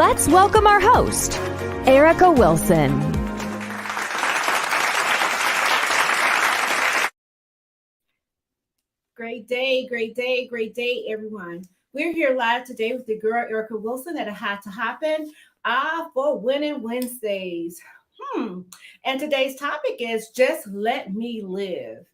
Let's welcome our host, Erica Wilson. Great day, everyone. We're here live today with the girl Erica Wilson at A Had to Happen for Winning Wednesdays. And today's topic is Just Let Me Live.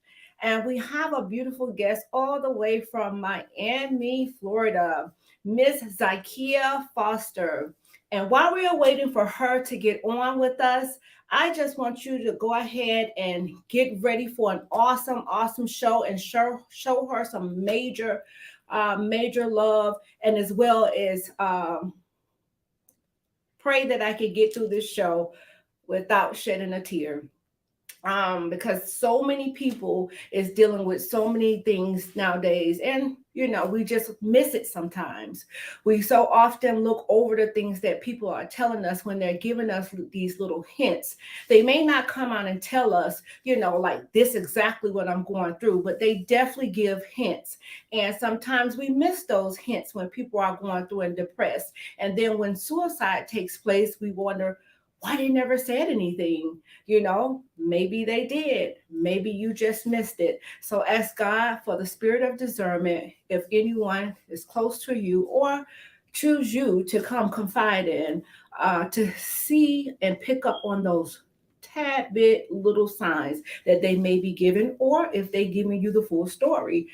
And we have a beautiful guest all the way from Miami, Florida, Miss Zakeya Foster. And while we are waiting for her to get on with us, I just want you to go ahead and get ready for an awesome show and show her some major love, and as well as pray that I can get through this show without shedding a tear. Because so many people is dealing with so many things nowadays, and we just miss it sometimes. We so often look over the things that people are telling us when they're giving us these little hints. They may not come out and tell us, like this exactly what I'm going through, but they definitely give hints. And sometimes we miss those hints when people are going through and depressed. And then when suicide takes place, we wonder, why they never said anything? Maybe they did. Maybe you just missed it. So ask God for the spirit of discernment if anyone is close to you or choose you to come confide in, to see and pick up on those tad bit little signs that they may be giving, or if they're giving you the full story.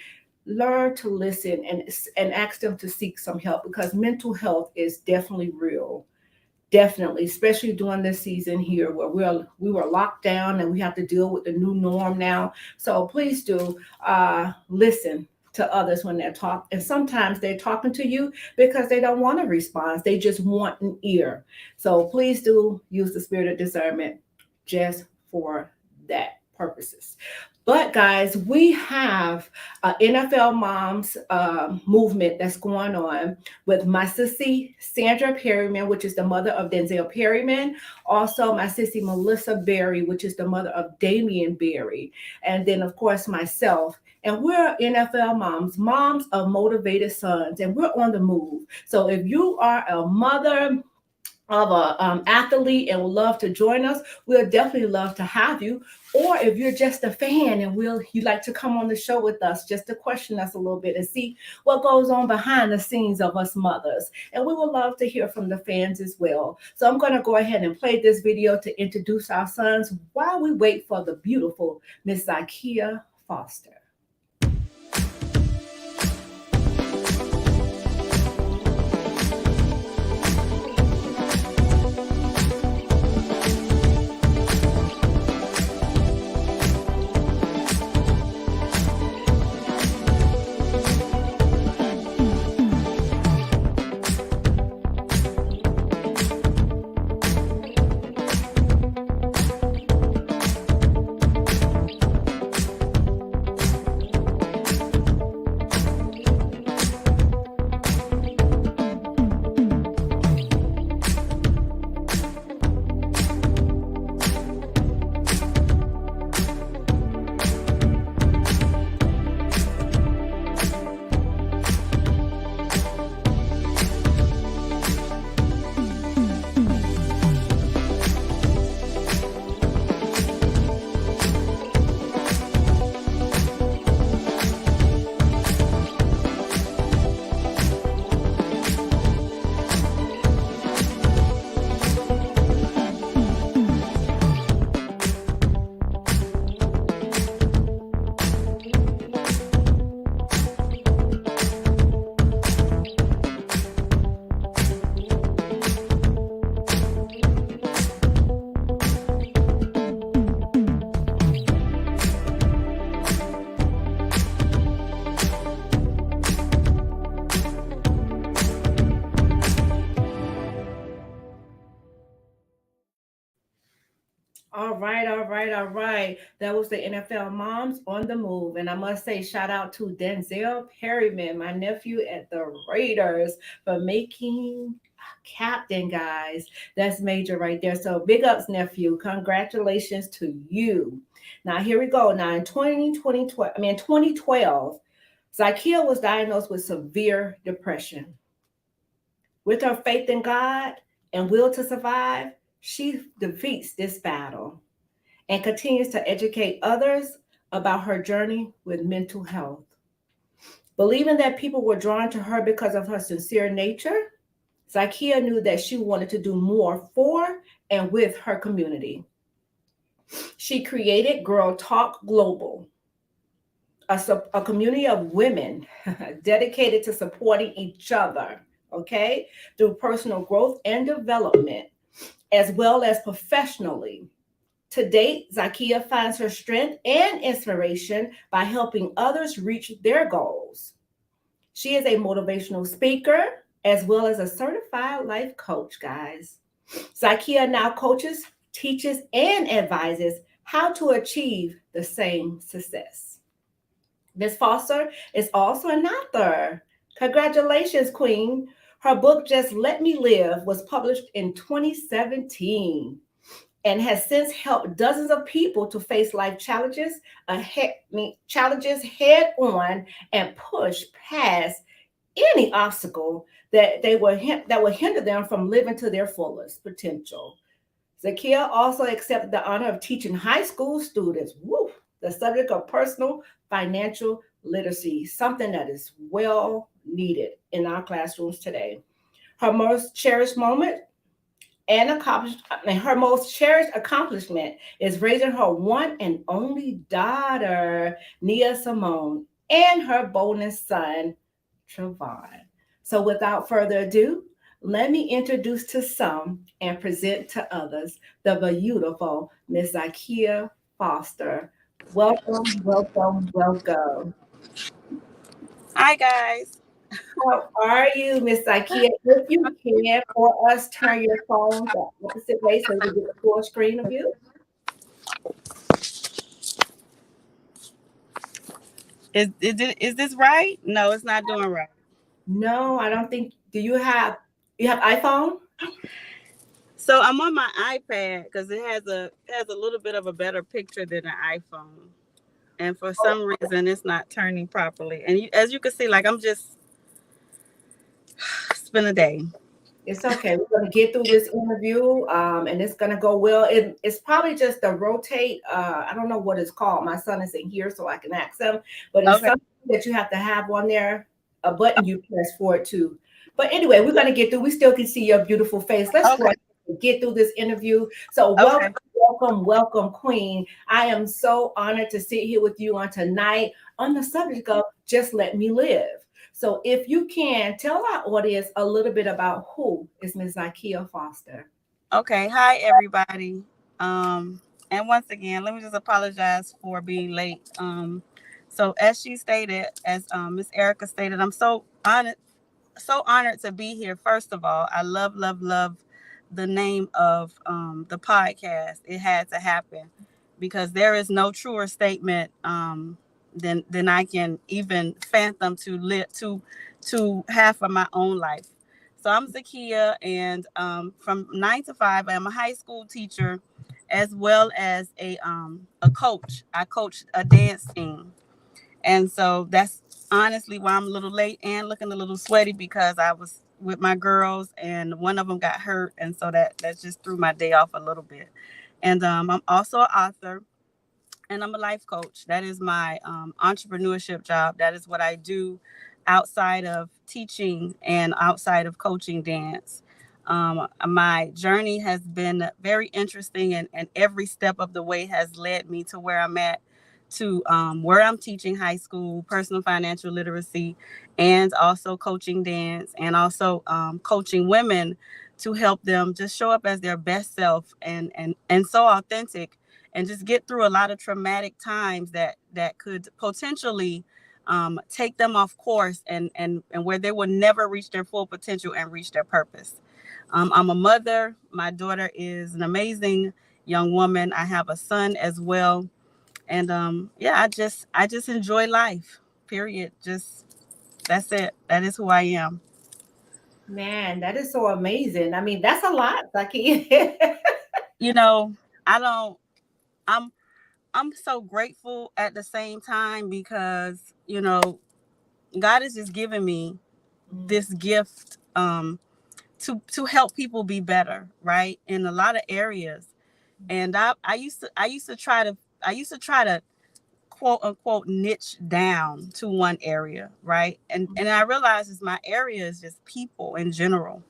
Learn to listen and ask them to seek some help, because mental health is definitely real. Definitely, especially during this season here where we were locked down and we have to deal with the new norm now. So please do listen to others when they're talking. And sometimes they're talking to you because they don't want a response. They just want an ear. So please do use the spirit of discernment just for that purposes. But guys, we have an NFL moms movement that's going on with my sissy Sandra Perryman, which is the mother of Denzel Perryman. Also, my sissy Melissa Berry, which is the mother of Damian Berry. And then, of course, myself. And we're NFL moms of motivated sons, and we're on the move. So if you are a mother of a athlete and would love to join us, we'll definitely love to have you. Or if you're just a fan and you'd like to come on the show with us just to question us a little bit and see what goes on behind the scenes of us mothers. And we would love to hear from the fans as well. So I'm going to go ahead and play this video to introduce our sons while we wait for the beautiful Miss Zakeya Foster. All right. That was the NFL Moms on the Move. And I must say, shout out to Denzel Perryman, my nephew at the Raiders, for making captain, guys. That's major right there. So big ups, nephew. Congratulations to you. Now, here we go. Now, in 2012, Zakeya was diagnosed with severe depression. With her faith in God and will to survive, she defeats this battle and continues to educate others about her journey with mental health. Believing that people were drawn to her because of her sincere nature, Zakeya knew that she wanted to do more for and with her community. She created Girl Talk Global, a community of women dedicated to supporting each other, okay, through personal growth and development, as well as professionally. To date, Zakeya finds her strength and inspiration by helping others reach their goals. She is a motivational speaker as well as a certified life coach, guys. Zakeya now coaches, teaches, and advises how to achieve the same success. Miss Foster is also an author. Congratulations, Queen. Her book, Just Let Me Live, was published in 2017 and has since helped dozens of people to face life challenges head on and push past any obstacle that would hinder them from living to their fullest potential. Zakeya also accepted the honor of teaching high school students, the subject of personal financial literacy, something that is well needed in our classrooms today. Her most cherished moment and her most cherished accomplishment is raising her one and only daughter, Nia Simone, and her bonus son, Trevon. So without further ado, let me introduce to some and present to others the beautiful Miss Zakeya Foster. Welcome, welcome, welcome. Hi guys. How are you, Miss Zakeya? If you can, for us, turn your phone the opposite way so we get the full screen of you. Is this right? No, it's not doing right. No, I don't think. Do you have iPhone? So I'm on my iPad because it has a little bit of a better picture than an iPhone, and for some reason it's not turning properly. And as you can see, like I'm just it's been a day. It's okay. We're going to get through this interview, and it's going to go well. It's probably just a rotate. I don't know what it's called. My son isn't here, so I can ask him. But it's Okay. something that you have to have on there, a button you press for it too. But anyway, we're going to get through. We still can see your beautiful face. Let's go Okay. ahead and get through this interview. So welcome, Okay. welcome, welcome, Queen. I am so honored to sit here with you on tonight on the subject of Just Let Me Live. So if you can tell our audience a little bit about who is Ms. Zakeya Foster. Okay. Hi everybody. And once again, let me just apologize for being late. So as she stated, as Miss Erica stated, I'm so honored to be here. First of all, I love the name of the podcast. It had to happen because there is no truer statement than I can even fathom to live to have for my own life. So I'm Zakeya, and from 9 to 5, I am a high school teacher, as well as a coach. I coach a dance team, and so that's honestly why I'm a little late and looking a little sweaty because I was with my girls and one of them got hurt. And so that just threw my day off a little bit. And I'm also an author and I'm a life coach. That is my entrepreneurship job. That is what I do outside of teaching and outside of coaching dance. My journey has been very interesting, and every step of the way has led me to where I'm at, to where I'm teaching high school personal financial literacy and also coaching dance and also coaching women to help them just show up as their best self and so authentic and just get through a lot of traumatic times that could potentially take them off course and where they will never reach their full potential and reach their purpose. I'm a mother. My daughter is an amazing young woman. I have a son as well. And yeah, I just enjoy life. Period. Just that's it. That is who I am. Man, that is so amazing. I mean, that's a lot, Zakeya. You know, I don't I'm I'm so grateful at the same time because, God has just given me this gift. to help people be better, right, in a lot of areas. And I used to try to quote unquote niche down to one area, right? And I realized is my area is just people in general.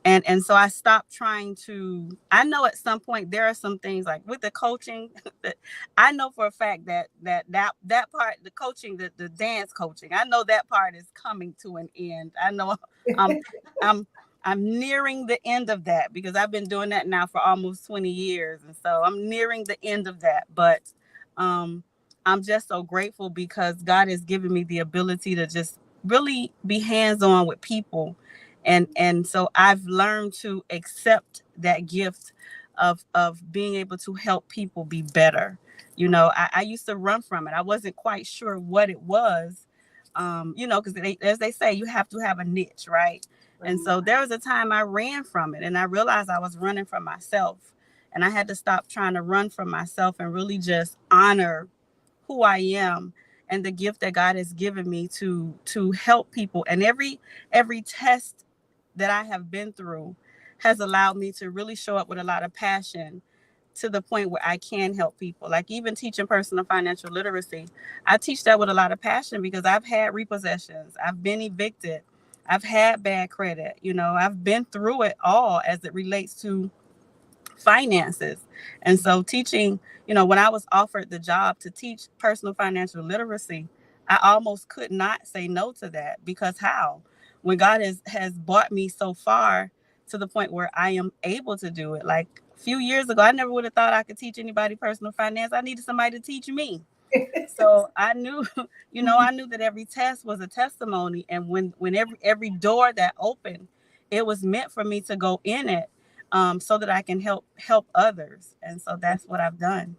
And so I stopped trying to. I know at some point there are some things like with the coaching that I know for a fact that part, the coaching, the dance coaching, I know that part is coming to an end. I know I'm I'm I'm nearing the end of that because I've been doing that now for almost 20 years, and so I'm nearing the end of that. But um, I'm just so grateful because God has given me the ability to just really be hands on with people, and so I've learned to accept that gift of being able to help people be better. I used to run from it. I wasn't quite sure what it was, because as they say, you have to have a niche, right? And so there was a time I ran from it, and I realized I was running from myself, and I had to stop trying to run from myself and really just honor who I am and the gift that God has given me to help people. And every test that I have been through has allowed me to really show up with a lot of passion to the point where I can help people. Like even teaching personal financial literacy, I teach that with a lot of passion because I've had repossessions, I've been evicted, I've had bad credit, I've been through it all as it relates to finances. And so teaching, when I was offered the job to teach personal financial literacy, I almost could not say no to that because how? When God has brought me so far to the point where I am able to do it. Like a few years ago, I never would have thought I could teach anybody personal finance. I needed somebody to teach me. So I knew, I knew that every test was a testimony. And when every door that opened, it was meant for me to go in it, so that I can help others. And so that's what I've done.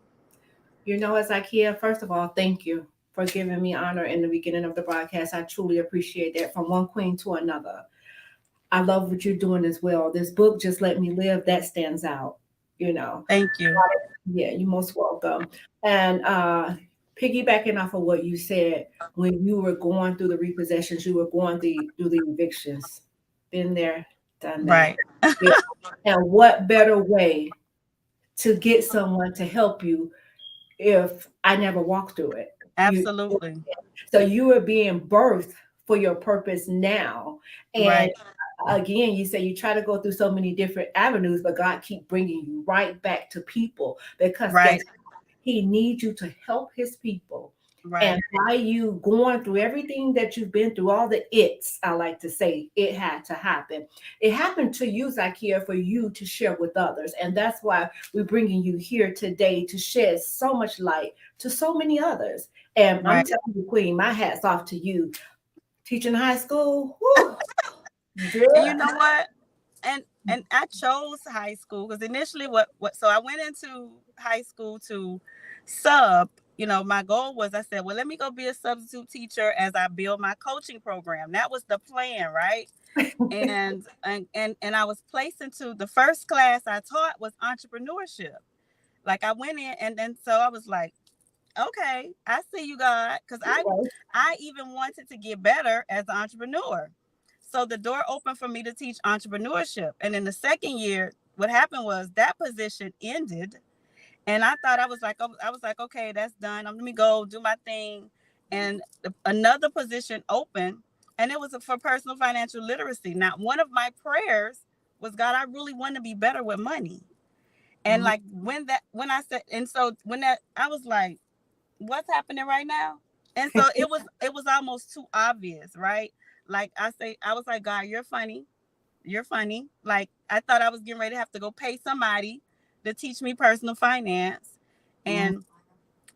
As Zakeya, first of all, thank you for giving me honor in the beginning of the broadcast. I truly appreciate that, from one queen to another. I love what you're doing as well. This book, Just Let Me Live, that stands out. Thank you. Yeah, you're most welcome. And piggybacking off of what you said, when you were going through the repossessions, you were going through the evictions. Been there, done that. Right. Yeah. And what better way to get someone to help you if I never walked through it? Absolutely. So you are being birthed for your purpose now. And Right. again, you say you try to go through so many different avenues, but God keep bringing you right back to people because Right. He needs you to help His people. Right. And by you going through everything that you've been through, all the it's, I like to say, it had to happen. It happened to you, Zakeya, for you to share with others. And that's why we're bringing you here today to shed so much light to so many others. And I'm Right. telling you, Queen, my hat's off to you. Teaching high school, whew, And you know what? And I chose high school because initially so I went into high school to sub. My goal was, I said, well, let me go be a substitute teacher as I build my coaching program. That was the plan, right? And I was placed into the first class I taught was entrepreneurship. Like I went in and so I was like, okay, I see you, God, because I even wanted to get better as an entrepreneur. So the door opened for me to teach entrepreneurship. And in the second year, what happened was that position ended. And I thought I was like, okay, that's done. Let me go do my thing. And another position opened, and it was for personal financial literacy. Now, one of my prayers was, God, I really want to be better with money. And like when I said, and so when that, I was like, what's happening right now? And so it was almost too obvious, right? Like I was like, God, you're funny. You're funny. Like I thought I was getting ready to have to go pay somebody to teach me personal finance. And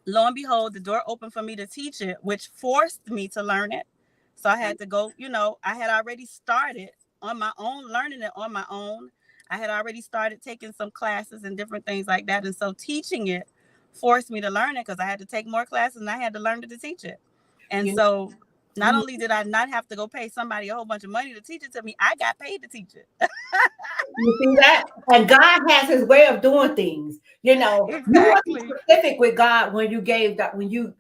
lo and behold, the door opened for me to teach it, which forced me to learn it. So I had to go, I had already started on my own, learning it on my own. I had already started taking some classes and different things like that. And so teaching it forced me to learn it because I had to take more classes and I had to learn to teach it. And so not only did I not have to go pay somebody a whole bunch of money to teach it to me, I got paid to teach it. You see that? And God has His way of doing things. You Exactly. were specific with God when you gave that, when you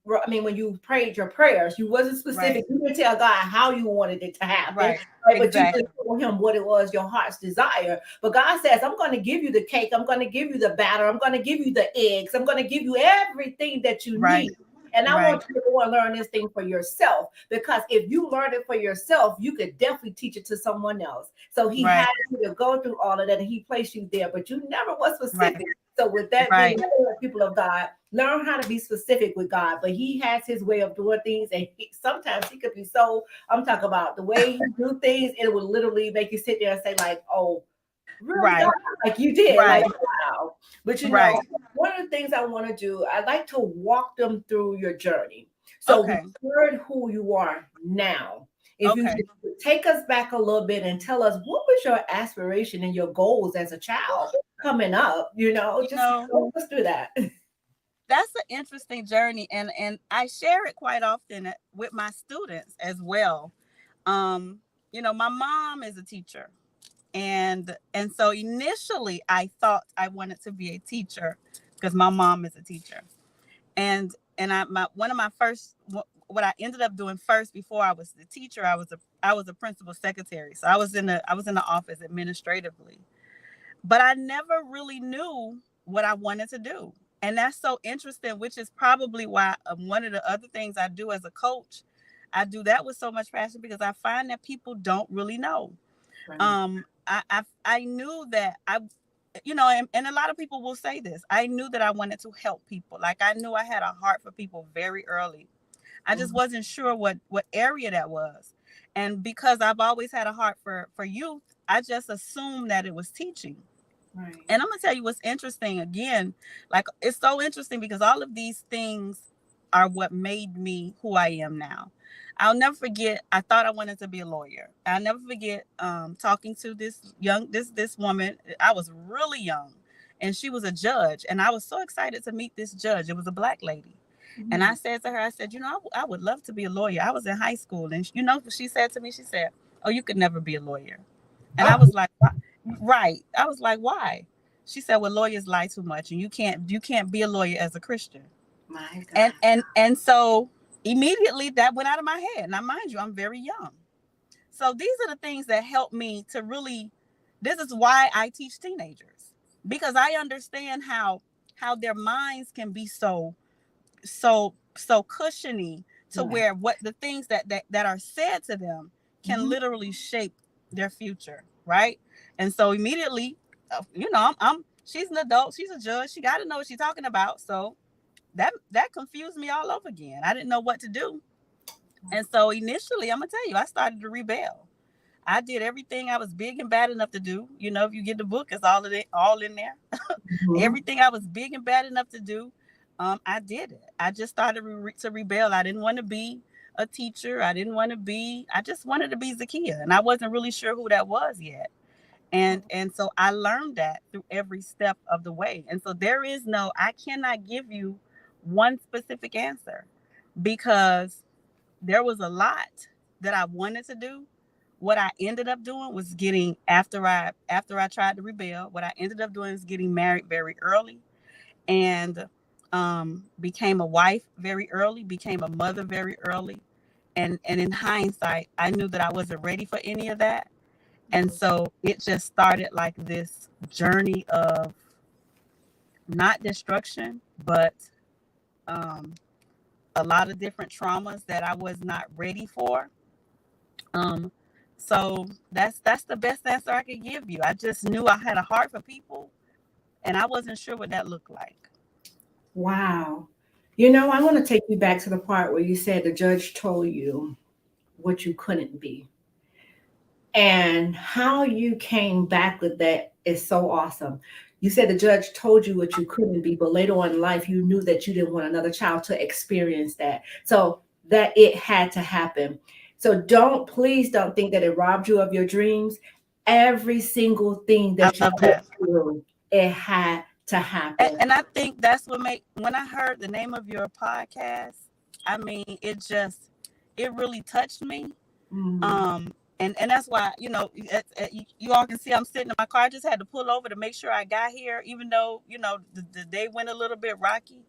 when you prayed your prayers, you wasn't specific. Right. You didn't tell God how you wanted it to happen, Right. But you Exactly. just told him what it was, your heart's desire. But God says, I'm going to give you the cake. I'm going to give you the batter. I'm going to give you the eggs. I'm going to give you everything that you Right. need. And I Right. want you to go and learn this thing for yourself, because if you learn it for yourself, you could definitely teach it to someone else. So he Right. had you to go through all of that, and he placed you there, but you never was specific. Right. So with that Right. being said, people of God, learn how to be specific with God. But he has his way of doing things, and sometimes he could be so, I'm talking about the way he do things, it would literally make you sit there and say like, oh, really, Right. God? Like you did, Right. like wow. But you Right. know, one of the things I want to do, I like to walk them through your journey. So Okay. we heard who you are now. If you Okay. could take us back a little bit and tell us what was your aspiration and your goals as a child coming up, You just know, let's do that. that's an interesting journey, and I share it quite often with my students as well. My mom is a teacher, and so initially I thought I wanted to be a teacher because my mom is a teacher, and one of my first, what I ended up doing first before I was the teacher, I was a principal secretary, so I was in the office administratively, but I never really knew what I wanted to do. And that's so interesting, which is probably why one of the other things I do as a coach, I do that with so much passion, because I find that people don't really know. Right. I knew that and a lot of people will say this. I knew that I wanted to help people. Like, I knew I had a heart for people very early. I just wasn't sure what area that was. And because I've always had a heart for youth, I just assumed that it was teaching. Right. And I'm going to tell you what's interesting again. Like, it's so interesting because all of these things are what made me who I am now. I'll never forget, I thought I wanted to be a lawyer. I'll never forget talking to this woman. I was really young, and she was a judge. And I was so excited to meet this judge. It was a Black lady. And I said to her, I said, I would love to be a lawyer. I was in high school. And you know what she said to me? She said, oh, you could never be a lawyer. And I was like, right. I was like, why? She said, well, lawyers lie too much, and you can't be a lawyer as a Christian. My God. And so immediately that went out of my head. Now, mind you, I'm very young. So these are the things that help me to really, this is why I teach teenagers, because I understand how their minds can be so cushiony to where what the things that are said to them can literally shape their future, right? And so immediately, she's an adult, she's a judge, she got to know what she's talking about. So that confused me all over again. I didn't know what to do. And so initially, I'm gonna tell you, I started to rebel. I did everything I was big and bad enough to do. If you get the book, it's all in there. Everything I was big and bad enough to do, I did it. I just started to rebel. I didn't want to be a teacher. I just wanted to be Zakeya. And I wasn't really sure who that was yet. And so I learned that through every step of the way. And so I cannot give you one specific answer, because there was a lot that I wanted to do. What I ended up doing was after I tried to rebel, what I ended up doing is getting married very early, and became a wife very early, became a mother very early. And in hindsight, I knew that I wasn't ready for any of that. And so it just started like this journey of not destruction, but a lot of different traumas that I was not ready for. So that's the best answer I could give you. I just knew I had a heart for people, and I wasn't sure what that looked like. Wow. I want to take you back to the part where you said the judge told you what you couldn't be. And how you came back with that is so awesome. You said the judge told you what you couldn't be, but later on in life, you knew that you didn't want another child to experience that. So that it had to happen. So please don't think that it robbed you of your dreams. Every single thing I that you love went that. through, it had to happen. And I think that's when I heard the name of your podcast, I mean, it really touched me. And that's why, you all can see I'm sitting in my car. I just had to pull over to make sure I got here, even though, the day went a little bit rocky.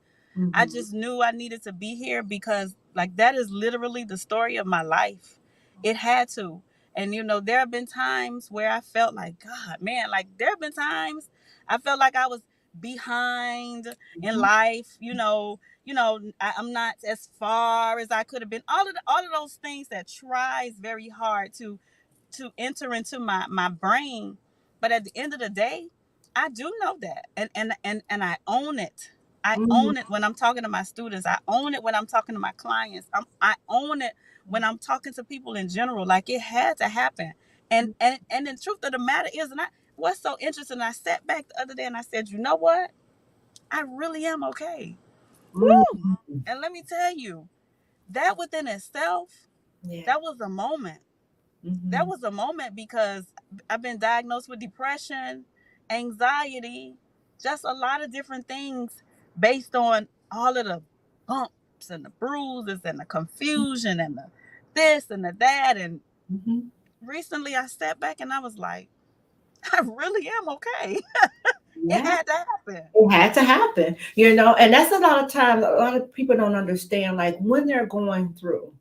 I just knew I needed to be here because like that is literally the story of my life. It had to. And there have been times where I felt like, God, man, like there have been times I felt like I was behind in life, I'm not as far as I could have been. All of those things that tries very hard to enter into my brain. But at the end of the day, I do know that. And I own it. I Mhm. own it when I'm talking to my students. I own it when I'm talking to my clients. I own it when I'm talking to people in general. Like it had to happen. And the truth of the matter is, what's so interesting, I sat back the other day and I said, you know what? I really am okay. Woo! Mhm. And let me tell you, that within itself, Yeah. that was a moment. That was a moment because I've been diagnosed with depression, anxiety, just a lot of different things based on all of the bumps and the bruises and the confusion and the this and the that. And Mhm. recently I stepped back and I was like, I really am okay. It Yeah. had to happen. It had to happen, and that's a lot of times, a lot of people don't understand, like when they're going through,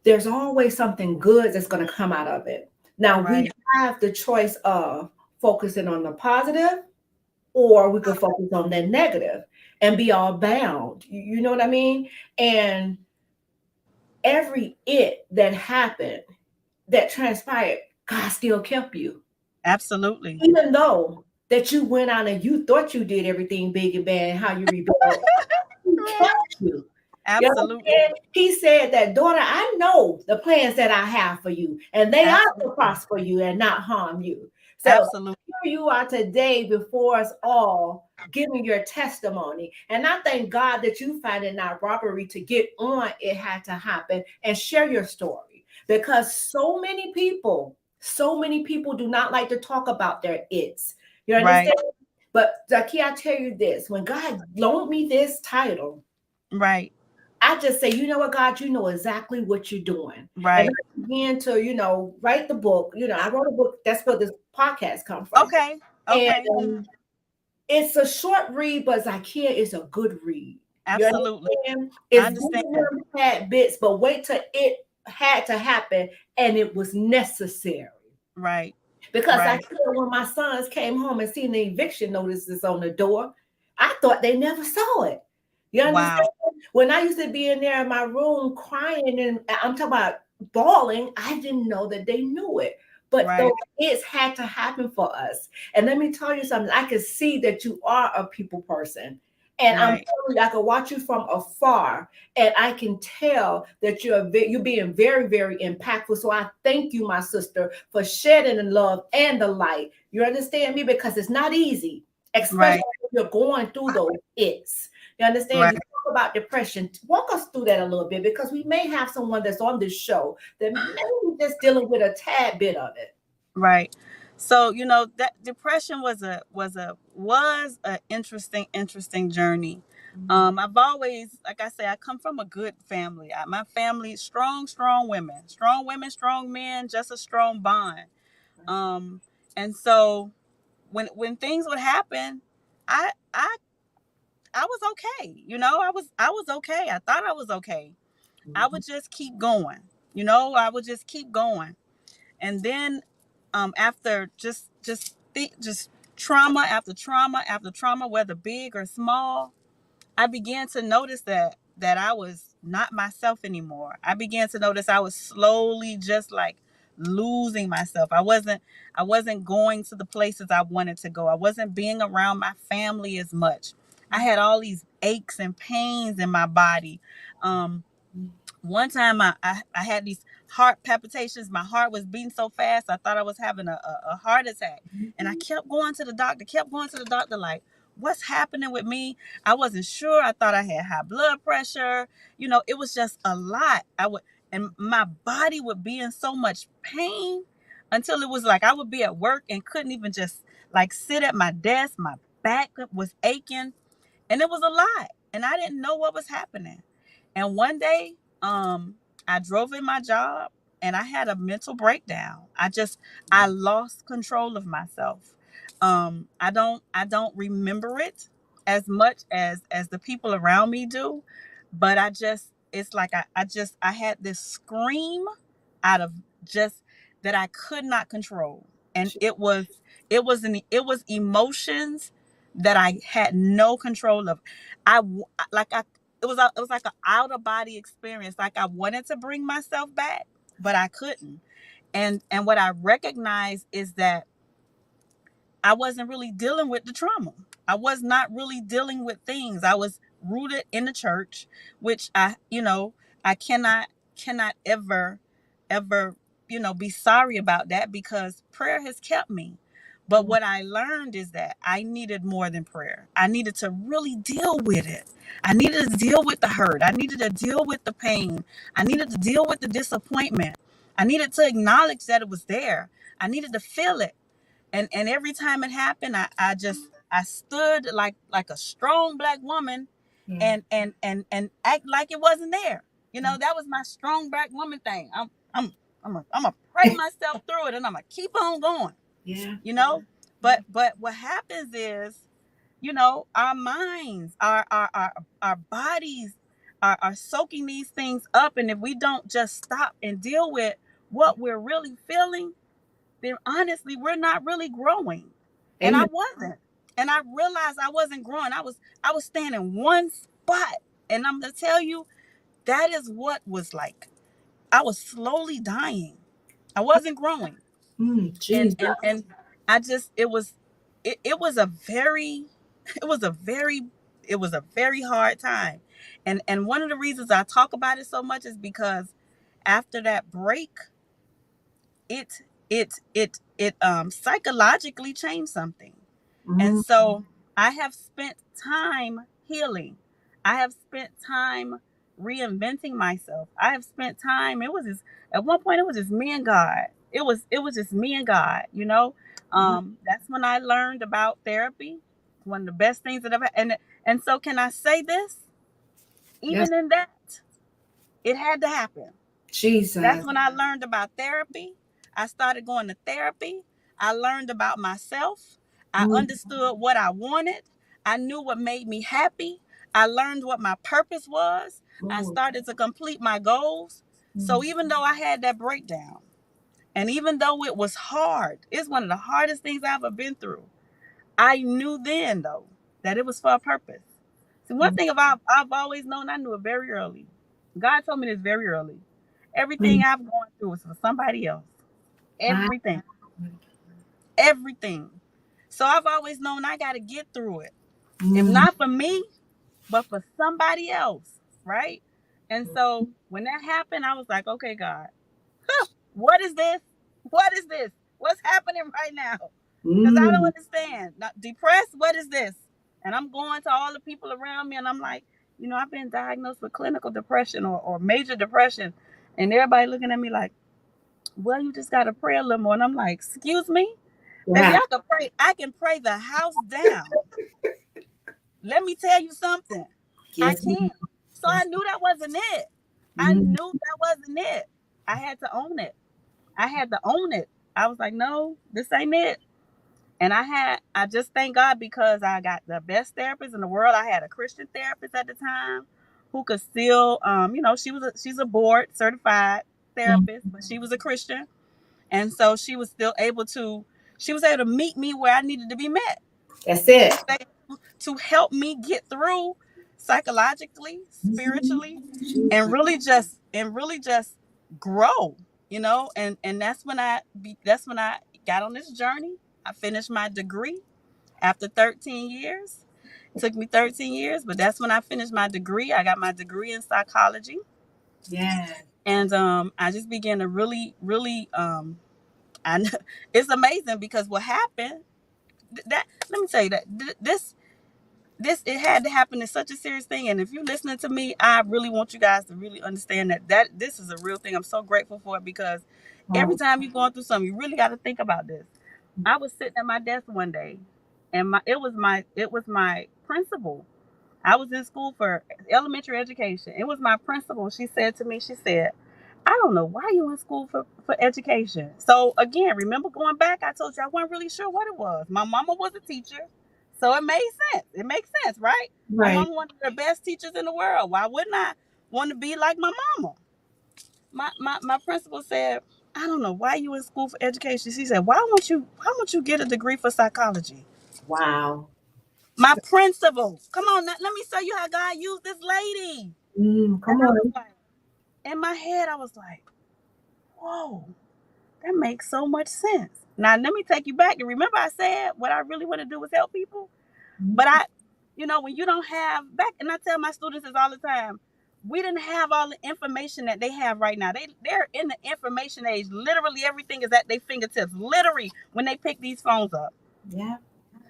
there's always something good that's going to come out of it. Now, we Right. have the choice of focusing on the positive, or we could focus on the negative and be all bound. You know what I mean? And every that happened, that transpired, God still kept you. Absolutely. Even though that you went out and you thought you did everything big and bad and how you rebelled, he kept you. You Absolutely. understand? He said that, daughter, I know the plans that I have for you, and they are to Absolutely. prosper you and not harm you. So Absolutely. here you are today before us all, giving your testimony. And I thank God that you find it not robbery to get on It Had to Happen and share your story. Because so many people do not like to talk about their it's. You Right. understand? But Zakeya, I tell you this, when God loaned me this title, Right. I just say, you know what, God, you know exactly what you're doing. And Right. I began to, write the book. I wrote a book. That's where this podcast come from. Okay. Okay. And it's a short read, but Zakeya is a good read. You Absolutely. understand? I It's understand. had bits, but wait till it had to happen and it was necessary. Right. Because I Right. feel when my sons came home and seen the eviction notices on the door, I thought they never saw it. You understand? Wow. When I used to be in there in my room crying, and I'm talking about bawling, I didn't know that they knew it. But those Right. it's had to happen for us. And let me tell you something. I can see that you are a people person. And I'm Right. telling you, I can watch you from afar, and I can tell that you're being very, very impactful. So I thank you, my sister, for shedding the love and the light. You understand me? Because it's not easy, especially Right. if you're going through those it's. You understand? Right. You talk about depression. Walk us through that a little bit, because we may have someone that's on this show that may be just dealing with a tad bit of it. Right. So that depression was a interesting journey. I've always, like I say, I come from a good family. My family, strong women, strong men, just a strong bond. Um, and so when things would happen, I I I was okay. I was okay. I thought I was okay. I would just keep going. I would just keep going. And then after just trauma after trauma after trauma, whether big or small, I began to notice that I was not myself anymore. I began to notice I was slowly just like losing myself. I wasn't going to the places I wanted to go. I wasn't being around my family as much. I had all these aches and pains in my body. Um, One time I had these heart palpitations. My heart was beating so fast I thought I was having a heart attack. And I kept going to the doctor, like, what's happening with me? I wasn't sure. I thought I had high blood pressure. It was just a lot. And my body would be in so much pain until it was like I would be at work and couldn't even just like sit at my desk. My back was aching and it was a lot. And I didn't know what was happening. And one day, I drove in my job and I had a mental breakdown. I lost control of myself. I don't remember it. as much as the people around me do, but it's like I had this scream out of just that I could not control. And it was emotions that I had no control of. I like I it was like an out of body experience. Like I wanted to bring myself back, but I couldn't. And what I recognized is that I wasn't really dealing with the trauma. I was not really dealing with things. I was rooted in the church, which I cannot ever, be sorry about that, because prayer has kept me. But what I learned is that I needed more than prayer. I needed to really deal with it. I needed to deal with the hurt. I needed to deal with the pain. I needed to deal with the disappointment. I needed to acknowledge that it was there. I needed to feel it. And every time it happened, I stood like a strong black woman, and act like it wasn't there. That was my strong black woman thing. I'm gonna pray myself through it, and I'm gonna keep on going. Yeah. But what happens is, our minds, our bodies are soaking these things up, and if we don't just stop and deal with what we're really feeling, then honestly, we're not really growing. And I Amen. wasn't. And I realized I wasn't growing. I was staying in one spot. And I'm gonna tell you, that is what was like. I was slowly dying. I wasn't growing. And Jesus. and I just it was a very it was a very it was a very hard time. And one of the reasons I talk about it so much is because after that break, it psychologically changed something. And Mm. so I have spent time healing. I have spent time reinventing myself. I have spent time, it was just, at one point it was just me and God. It was just me and God, That's when I learned about therapy. One of the best things that I've had. And so can I say this? Yes. Even in that, it had to happen. That's Jesus. when I learned about therapy. I started going to therapy. I learned about myself. I Mm. understood what I wanted. I knew what made me happy. I learned what my purpose was. I Mm. started to complete my goals. So even though I had that breakdown, and even though it was hard, it's one of the hardest things I've ever been through. I knew then, though, that it was for a purpose. See, one thing I've always known, I knew it very early. God told me this very early. Everything Mm. I've gone through is for somebody else. My. Everything. Everything. So I've always known I got to get through it. If Mm. not for me, but for somebody else. Right? And so when that happened, I was like, okay, God, what is this? What is this? What's happening right now? Because I don't Mm. understand. Not depressed, what is this? And I'm going to all the people around me, and I'm like, I've been diagnosed with clinical depression or major depression. And everybody looking at me like, well, you just got to pray a little more. And I'm like, excuse me? Baby, Wow. I can pray the house down. Let me tell you something. I Yes. can. So I Yes. knew that wasn't it. I Mm. knew that wasn't it. I had to own it. I had to own it. I was like, no, this ain't it. And I just thank God, because I got the best therapist in the world. I had a Christian therapist at the time who could still, she's a board certified Mm. therapist, but she was a Christian. And so she was able to meet me where I needed to be met. That's She it. was able to help me get through psychologically, Mhm. spiritually, and Jesus. really just grow, and that's when I got on this journey. I finished my degree after 13 years. It took me 13 years, but that's when I finished my degree. I got my degree in psychology, Yeah. and I just began to really and it's amazing, because what happened, that let me tell you that this it had to happen. It's such a serious thing, and if you're listening to me, I really want you guys to really understand that this is a real thing. I'm so grateful for it, because every Oh. time you're going through something, you really got to think about this. I was sitting at my desk one day, and it was my principal. I was in school for elementary education. It was my principal. She said to me, she said, I don't know why you in school for education. So again, remember going back, I told you I wasn't really sure what it was. My mama was a teacher. So it made sense. It makes sense, right? My Right. mama one of the best teachers in the world. Why wouldn't I want to be like my mama? My principal said, I don't know why you in school for education. She said, why won't you get a degree for psychology? Wow. My principal. Come on, let me show you how God used this lady. And Come I was on. like, in my head, I was like, whoa, that makes so much sense. Now let me take you back. And remember I said what I really want to do was help people? But when you don't have back, and I tell my students this all the time, we didn't have all the information that they have right now. They're in the information age. Literally everything is at their fingertips. Literally when they pick these phones up. Yeah.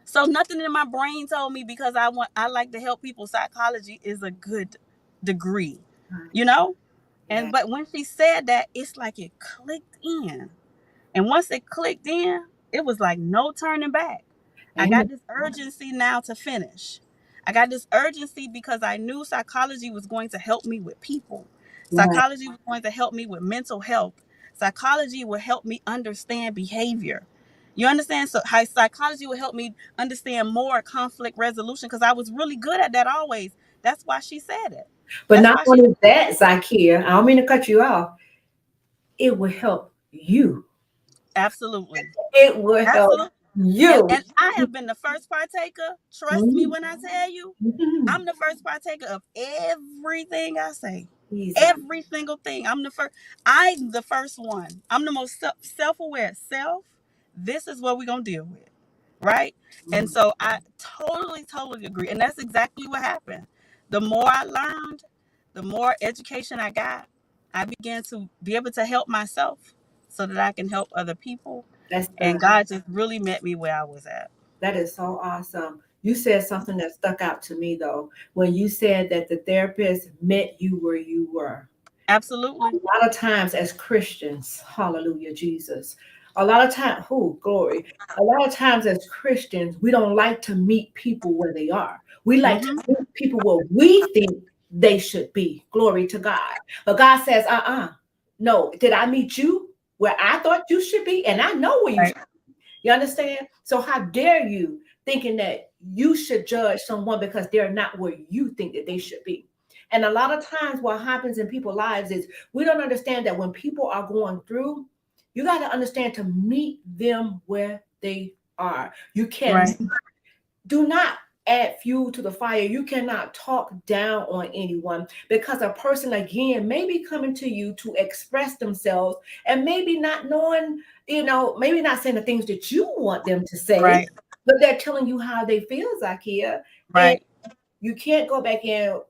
So nothing in my brain told me because I like to help people. Psychology is a good degree, you know. Yeah. But when she said that, it's like it clicked in. And once it clicked in, it was like no turning back. I got Amen. this urgency now to finish. I got this urgency because I knew psychology was going to help me with people. Right. Psychology was going to help me with mental health. Psychology will help me understand behavior. You understand? So how psychology will help me understand more conflict resolution because I was really good at that always. That's why she said it. But That's not why she only that, Zakeya, I don't mean to cut you off. It will help you. absolutely. It will help Absolutely. And, you. and I have been the first partaker. Trust me Mhm. when I tell you, Mhm. I'm the first partaker of everything I say. Jesus. Every single thing. I'm the first one. I'm the most self-aware. This is what we're going to deal with. Right? And Mhm. so I totally agree. And that's exactly what happened. The more I learned, the more education I got, I began to be able to help myself so that I can help other people. That's And good. God just really met me where I was at. That is so awesome. You said something that stuck out to me though, when you said that the therapist met you where you were. A Absolutely. lot of times as Christians, hallelujah, Jesus. A lot of time, who glory. A lot of times as Christians, we don't like to meet people where they are. We like to Mm-hmm. meet people where we think they should be. Glory to God. But God says, no, did I meet you where I thought you should be? And I know where you Right. should. You understand? So how dare you thinking that you should judge someone because they're not where you think that they should be? And a lot of times what happens in people's lives is we don't understand that when people are going through, you got to understand to meet them where they are. You can Right. do not add fuel to the fire. You cannot talk down on anyone because a person again may be coming to you to express themselves and maybe not knowing, maybe not saying the things that you want them to say, Right. but they're telling you how they feel, Zakeya. And Right. you can't go back in,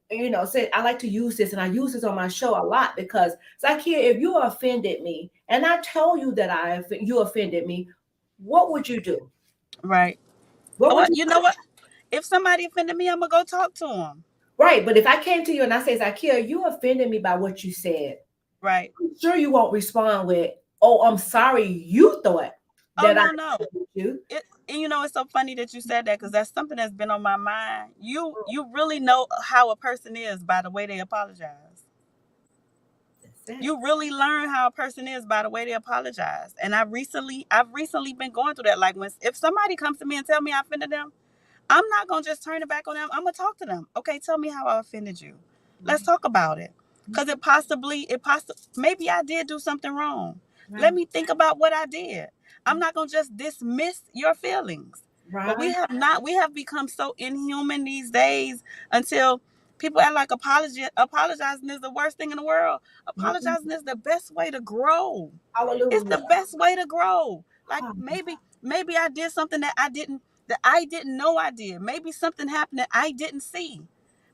say, I like to use this and I use this on my show a lot because Zakeya, if you offended me and I tell you that you offended me, what would you do? Right. What would What you you know what? If somebody offended me, I'm gonna go talk to them. Right, but if I came to you and I say, Zakeya, you offended me by what you said, Right. I'm sure you won't respond with, "Oh, I'm sorry, you thought Oh that I no. offended you." And it's so funny that you said that because that's something that's been on my mind. You really know how a person is by the way they apologize. That's it. You really learn how a person is by the way they apologize. And I've recently been going through that. Like if somebody comes to me and tell me I offended them, I'm not gonna just turn it back on them. I'm gonna talk to them. Okay, tell me how I offended you. Let's Right, talk about it. Cause maybe I did do something wrong. Let right, me think about what I did. I'm not gonna just dismiss your feelings. But right. we have become so inhuman these days until people act like apologizing is the worst thing in the world. Mhm. Apologizing is the best way to grow. It's the Hallelujah. best way to grow. Like Huh. maybe I did something that I didn't know I did. Maybe something happened that I didn't see.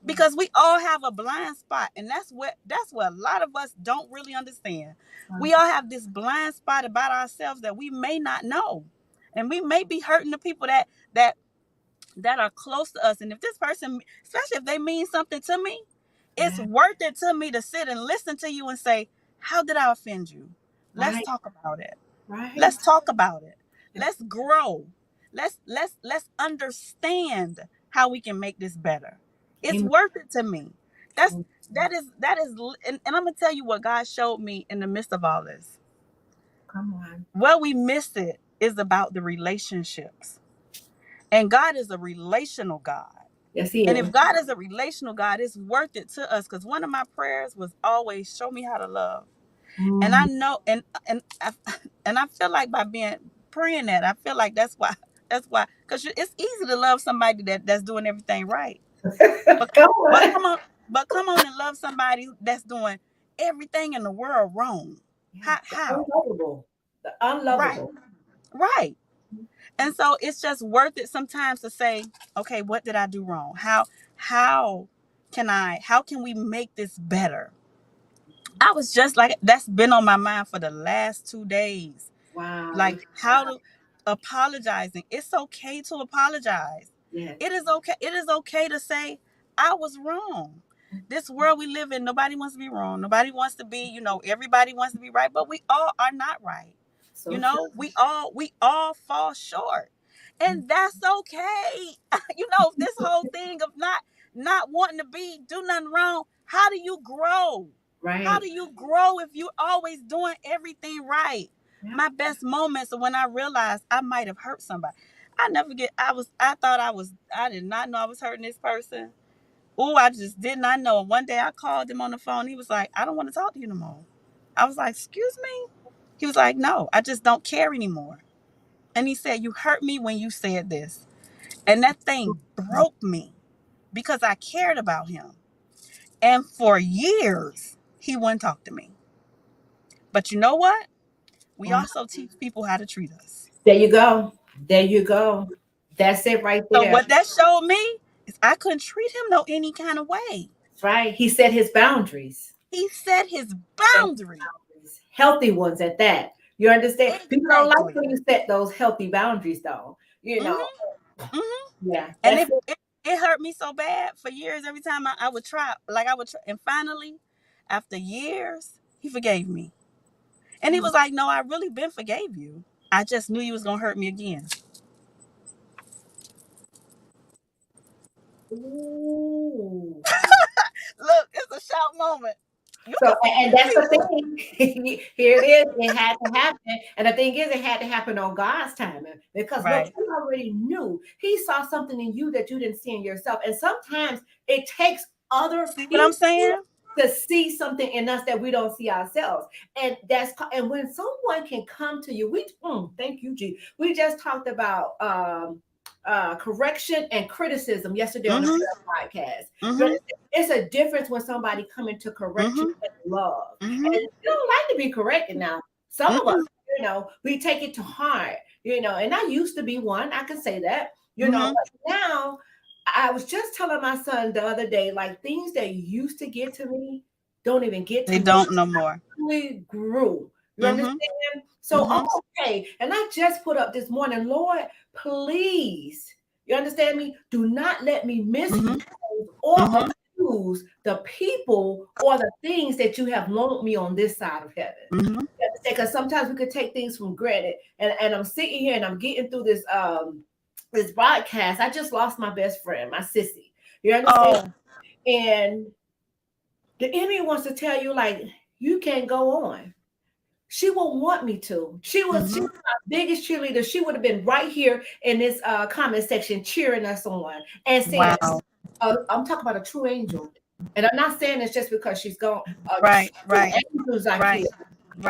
Because we all have a blind spot, and that's what a lot of us don't really understand. Right. We all have this blind spot about ourselves that we may not know. And we may be hurting the people that that are close to us. And if this person, especially if they mean something to me, it's Yeah. worth it to me to sit and listen to you and say, how did I offend you? Let's Right. talk about it. Right. Let's talk about it. Yeah. Let's grow. Let's understand how we can make this better. It's Amen. worth it to me. That is and I'm gonna tell you what God showed me in the midst of all this. Come on. Where we miss it is about the relationships. And God is a relational God. Yes, he And is. if God is a relational God, it's worth it to us. Because one of my prayers was always show me how to love. And I Mm. know, and I feel like by being praying that, I feel like that's why, because it's easy to love somebody that's doing everything right. But Come but on. come on and love somebody that's doing everything in the world wrong. Yeah, the How? unlovable. The Right, unlovable. right. And so it's just worth it sometimes to say, okay, what did I do wrong? How how can we make this better? I was just like, that's been on my mind for the last 2 days. Wow. Like how to apologizing. It's okay to apologize. Yes. It is okay. It is okay to say I was wrong. This world we live in, nobody wants to be wrong. Nobody wants to be, everybody wants to be right, but we all are not right. So true. We all fall short. And that's okay. This whole thing of not wanting to do nothing wrong. How do you grow? How Right. do you grow if you're always doing everything right? Yeah. My best moments are when I realized I might have hurt somebody. I never get I did not know I was hurting this person. Oh, I just did not know. One day I called him on the phone. He was like, I don't want to talk to you no more. I was like, excuse me? He was like, no, I just don't care anymore. And he said, you hurt me when you said this. And that thing broke me because I cared about him. And for years, he wouldn't talk to me. But you know what? We Wow. also teach people how to treat us. There you go. There you go. That's it right So there. what that showed me is I couldn't treat him no any kind of way. That's right. He set his boundaries. He set his Set his boundary. boundaries. Healthy ones at that. You understand? People don't like Exactly. when you set those healthy boundaries, though. You know. Hmm. Yeah. And That's it. it hurt me so bad for years. Every time I would try, and finally, after years, he forgave me. And he was like, no, I really been forgave you. I just knew you was going to hurt me again. Ooh. Look, it's a shout moment. You So, can and forgive that's the people. thing. Here it is. It had to happen. And the thing is, it had to happen on God's timing because look, Right. he already knew. He saw something in you that you didn't see in yourself. And sometimes it takes other See what I'm people saying? to see something in us that we don't see ourselves. And when someone can come to you, thank you, G. We just talked about correction and criticism yesterday on the Mm-hmm. prayer podcast. Mm-hmm. It's a difference when somebody coming to correct you Mm-hmm. in love. And Mm-hmm. you don't like to be corrected now. Some of us, Mm-hmm. we take it to heart, and I used to be one, I can say that, Mm-hmm. but now I was just telling my son the other day, like things that used to get to me don't even get They to me. don't no more. We grew. You Mm-hmm. understand? So, Mm-hmm. okay. And I just put up this morning, Lord, please, you understand me? Do not let me misuse Mm-hmm. or Mm-hmm. abuse the people or the things that you have loaned me on this side of heaven. Mm-hmm. Because sometimes we could take things from granted. And I'm sitting here and I'm getting through this broadcast. I just lost my best friend, my sissy. You understand? Oh. And the enemy wants to tell you, like, you can't go on. She won't want me to. She Mm-hmm. was my biggest cheerleader. She would have been right here in this comment section cheering us on and saying, Wow. I'm talking about a true angel. And I'm not saying it's just because she's gone. Right. True Right. angels are Right. here.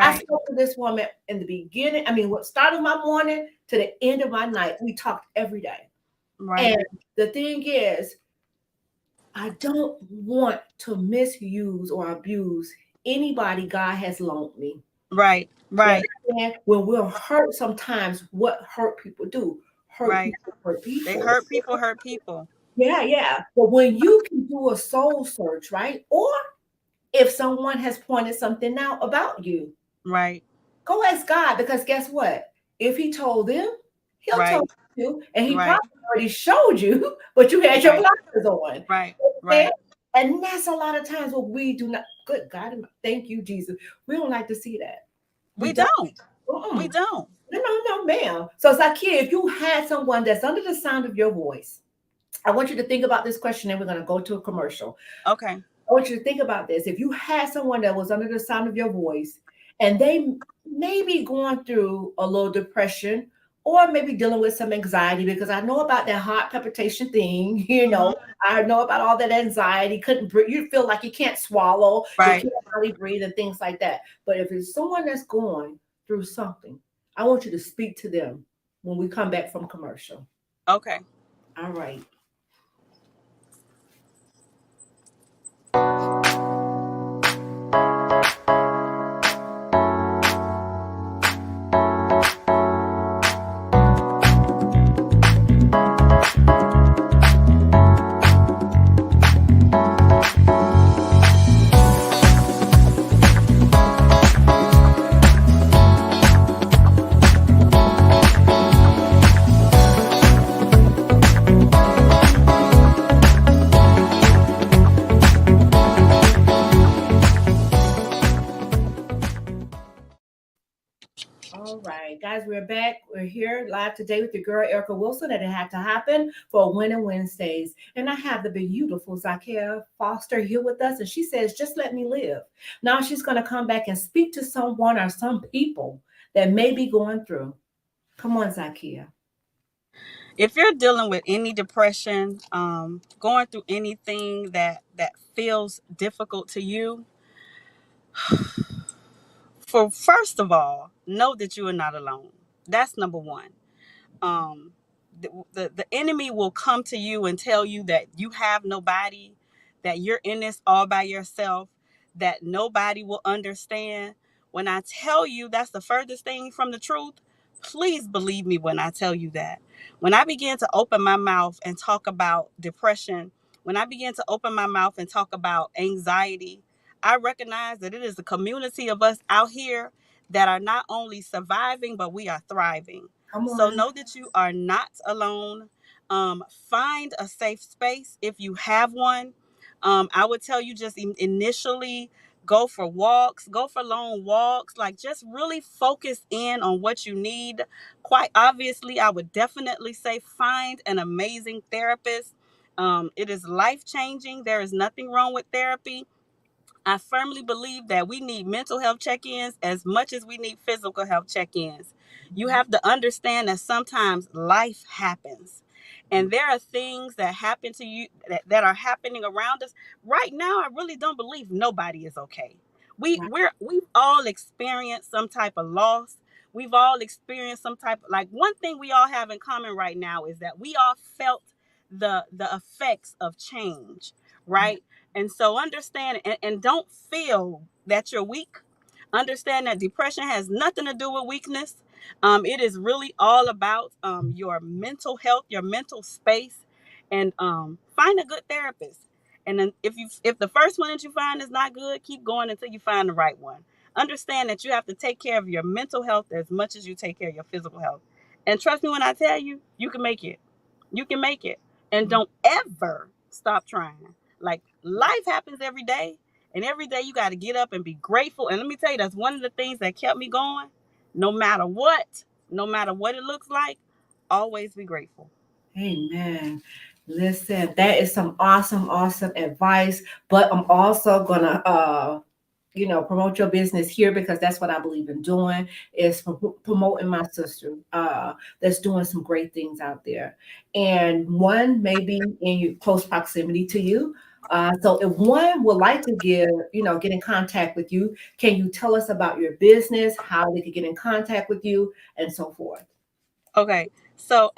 I Right. spoke to this woman in the beginning. I mean, what started my morning to the end of my night. We talked every day. Right. And the thing is, I don't want to misuse or abuse anybody God has loaned me. Right. You Right. understand? When we're hurt, sometimes what hurt people do, hurt Right. people, hurt They people. hurt people. Hurt people. Yeah, yeah. But when you can do a soul search, right? Or if someone has pointed something out about you, Right. go ask God because guess what? If He told them, He'll tell Right. you, and He Right. probably already showed you, but you had your Right. blinders on. Right. Okay? Right. And that's a lot of times what we do not. Good God, thank you, Jesus. We don't like to see that. We We don't. don't. We Mm-mm. don't. No, ma'am. So, Zakeya, if you had someone that's under the sound of your voice, I want you to think about this question and we're going to go to a commercial. Okay. I want you to think about this. If you had someone that was under the sound of your voice and they may be going through a little depression or maybe dealing with some anxiety, because I know about that heart palpitation thing, Mhm. I know about all that anxiety, couldn't breathe, you feel like you can't swallow, you Right. can't hardly breathe and things like that. But if it's someone that's going through something, I want you to speak to them when we come back from commercial. Okay. All right. All right, guys, we're back. We're here live today with your girl Erica Wilson, and it had to happen for Winning Wednesdays. And I have the beautiful Zakeya Foster here with us, and she says, "Just let me live." Now she's going to come back and speak to someone or some people that may be going through. Come on, Zakeya. If you're dealing with any depression, going through anything that feels difficult to you, for first of all, know that you are not alone. That's number one. um the enemy will come to you and tell you that you have nobody, that you're in this all by yourself, that nobody will understand. When I tell you that's the furthest thing from the truth, please believe me when I tell you that. When I begin to open my mouth and talk about depression, when I begin to open my mouth and talk about anxiety, I recognize that it is a community of us out here that are not only surviving, but we are thriving. Come So on. know that you are not alone. Find a safe space if you have one. I would tell you just initially go for walks, go for long walks, like just really focus in on what you need. Quite obviously, I would definitely say find an amazing therapist. It is life changing. There is nothing wrong with therapy. I firmly believe that we need mental health check-ins as much as we need physical health check-ins. You have to understand that sometimes life happens. And there are things that happen to you that are happening around us. Right now, I really don't believe nobody is okay. We've all experienced some type of loss. We've all experienced some type of, like, one thing we all have in common right now is that we all felt the effects of change, right? And so understand and don't feel that you're weak. Understand that depression has nothing to do with weakness. It is really all about your mental health, your mental space, and find a good therapist. And then if the first one that you find is not good, keep going until you find the right one. Understand that you have to take care of your mental health as much as you take care of your physical health. And trust me when I tell you, you can make it. You can make it. And don't ever stop trying. Like, life happens every day, and every day you got to get up and be grateful. And let me tell you, that's one of the things that kept me going. No matter what, no matter what it looks like, always be grateful. Amen. Listen, that is some awesome, awesome advice. But I'm also gonna promote your business here, because that's what I believe in doing, is promoting my sister that's doing some great things out there. And one may be in close proximity to you. So if one would like to get in contact with you, can you tell us about your business, how they could get in contact with you, and so forth? Okay. So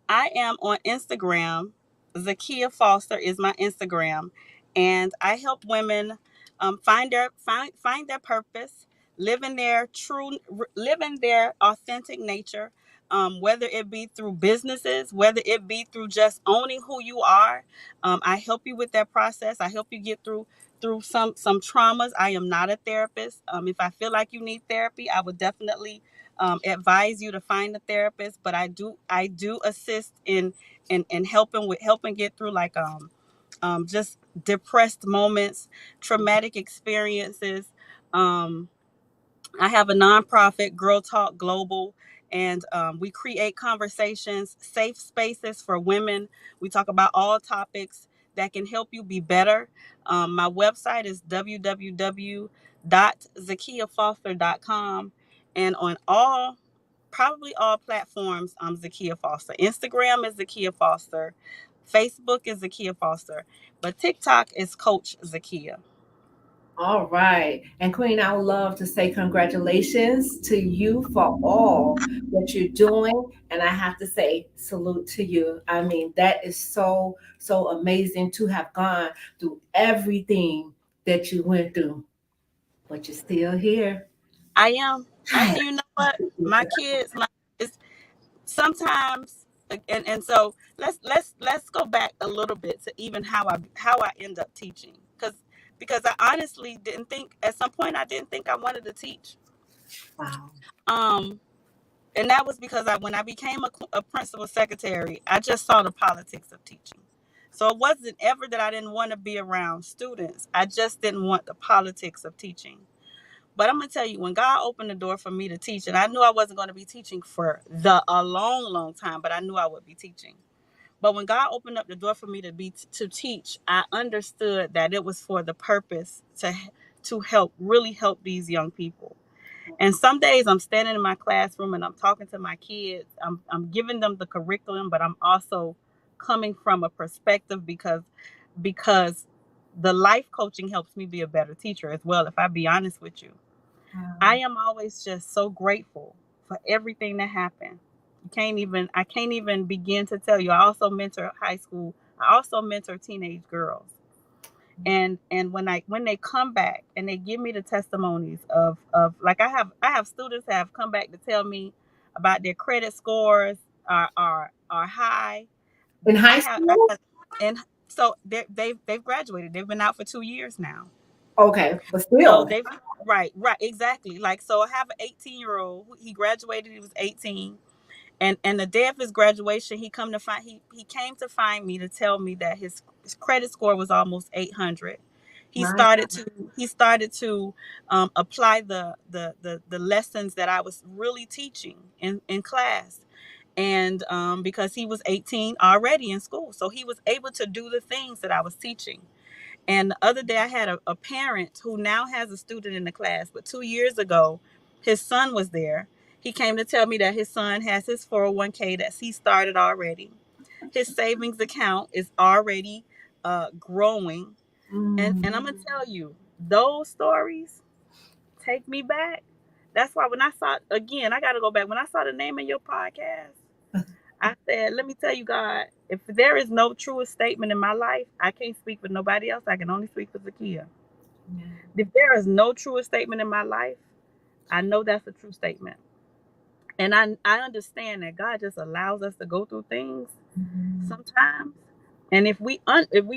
I am on Instagram. Zakeya Foster is my Instagram, and I help women find their purpose, live in their authentic nature. Whether it be through businesses, whether it be through just owning who you are, I help you with that process. I help you get through some traumas. I am not a therapist. If I feel like you need therapy, I would definitely advise you to find a therapist. But I do assist in helping get through, like, just depressed moments, traumatic experiences. um I have a nonprofit, Girl Talk Global, and we create conversations, safe spaces for women. We talk about all topics that can help you be better. My website is www.zakeyafoster.com. And on probably all platforms, I'm Zakeya Foster. Instagram is Zakeya Foster. Facebook is Zakeya Foster. But TikTok is Coach Zakeya. All right. And Queen, I would love to say congratulations to you for all that you're doing. And I have to say salute to you. I mean, that is so, so amazing to have gone through everything that you went through, but you're still here. I am. You know what? My kids, it's sometimes, and so let's go back a little bit to even how I end up teaching, because I honestly didn't think, at some point I didn't think I wanted to teach. Wow. Um, and that was because when I became a principal secretary, I just saw the politics of teaching. So it wasn't ever that I didn't want to be around students. I just didn't want the politics of teaching. But I'm going to tell you, when God opened the door for me to teach, and I knew I wasn't going to be teaching for a long, long time, but I knew I would be teaching. But when God opened up the door for me to teach, I understood that it was for the purpose to really help these young people. And some days I'm standing in my classroom and I'm talking to my kids. I'm giving them the curriculum, but I'm also coming from a perspective because the life coaching helps me be a better teacher as well, if I be honest with you. I am always just so grateful for everything that happened. I can't even begin to tell you. I also mentor high school. I also mentor teenage girls. And when they come back and they give me the testimonies of like, I have students that have come back to tell me about their credit scores are high. In I high have, school? and so they've graduated. They've been out for 2 years now. Okay, but So still. they've right, exactly. Like, so I have an 18-year-old. He graduated. He was 18, and the day of his graduation, he came to find me to tell me that his credit score was almost 800. He My started to apply the lessons that I was really teaching in class. And because he was 18 already in school, so he was able to do the things that I was teaching. And the other day I had a parent who now has a student in the class, but 2 years ago, his son was there. He came to tell me that his son has his 401k that he started already. His savings account is already growing. And I'm going to tell you, those stories take me back. That's why when I saw, again, I got to go back. When I saw the name of your podcast, I said, let me tell you, God, if there is no truest statement in my life, I can't speak for nobody else. I can only speak for Zakeya. If there is no truest statement in my life, I know that's a true statement. And I understand that God just allows us to go through things sometimes. And if we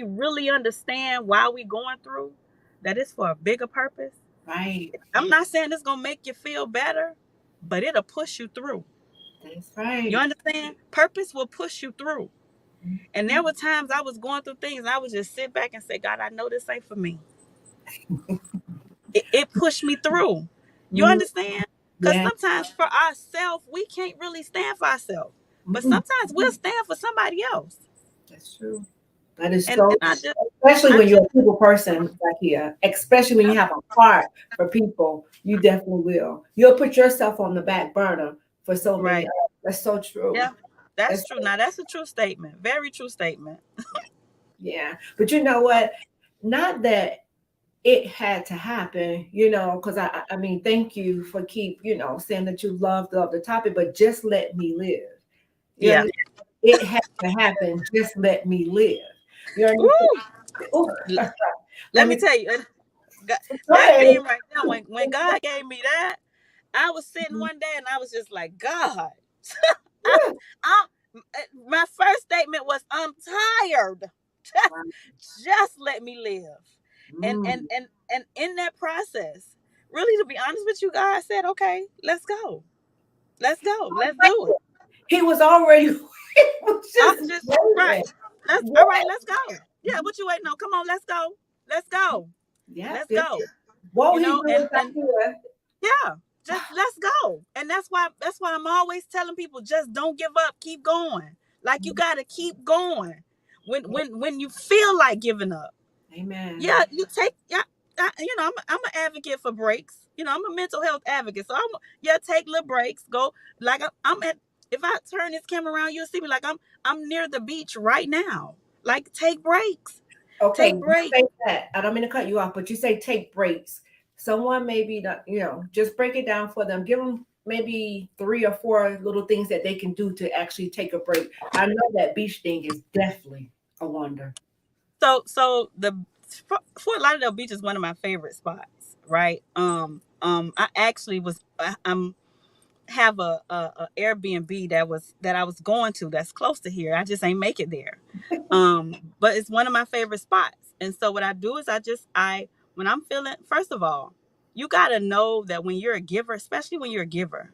really understand why we're going through, that it's for a bigger purpose. right. I'm not saying it's gonna make you feel better, but it'll push you through. That's right. You understand? Purpose will push you through. And there were times I was going through things and I would just sit back and say, God, I know this ain't for me. It pushed me through. You Mm, understand? Because yeah. sometimes for ourselves, we can't really stand for ourselves. But sometimes we'll stand for somebody else. That's true. That is And so, especially I when you're just, a people person like here, especially when you have a heart for people, you definitely will. You'll put yourself on the back burner for so many right. others. That's so true. Yeah, that's That's true. Now, that's a true statement. Very true statement. yeah. But you know what? Not that it had to happen, because I mean, thank you for saying that you love the topic, but just let me live. You Yeah. understand? It had to happen. Just let me live. You understand? Woo! Ooh. Let Let me me tell you, go that ahead. thing right now, when God gave me that, I was sitting one day and I was just like, God, I, I, my first statement was, I'm tired. Just let me live. And and Mm. and and in that process, really, to be honest with you, God said, okay, let's go. Let's go. Let's do it. He was already he was I'm just just waiting. right. All right, let's go. Yeah, what you waiting on? Come on, let's go. Let's go. Yep, Let's yep. go. Won't You he know, do it back and here? yeah, just let's go. And that's why I'm always telling people, just don't give up, keep going. Like, you gotta keep going. When you feel like giving up. Amen. Yeah, you take, yeah, I'm an advocate for breaks. I'm a mental health advocate. So take little breaks. Go like I'm at. If I turn this camera around, you'll see me like I'm near the beach right now. Like take breaks. Okay, Take breaks. say that. I don't mean to cut you off, but you say take breaks. Someone maybe not, just break it down for them. Give them maybe 3 or 4 little things that they can do to actually take a break. I know that beach thing is definitely a wonder. So the Fort Lauderdale Beach is one of my favorite spots, right? I actually have a Airbnb that I was going to that's close to here. I just ain't make it there. But it's one of my favorite spots. And so what I do is when I'm feeling, first of all, you got to know that when you're a giver, especially when you're a giver,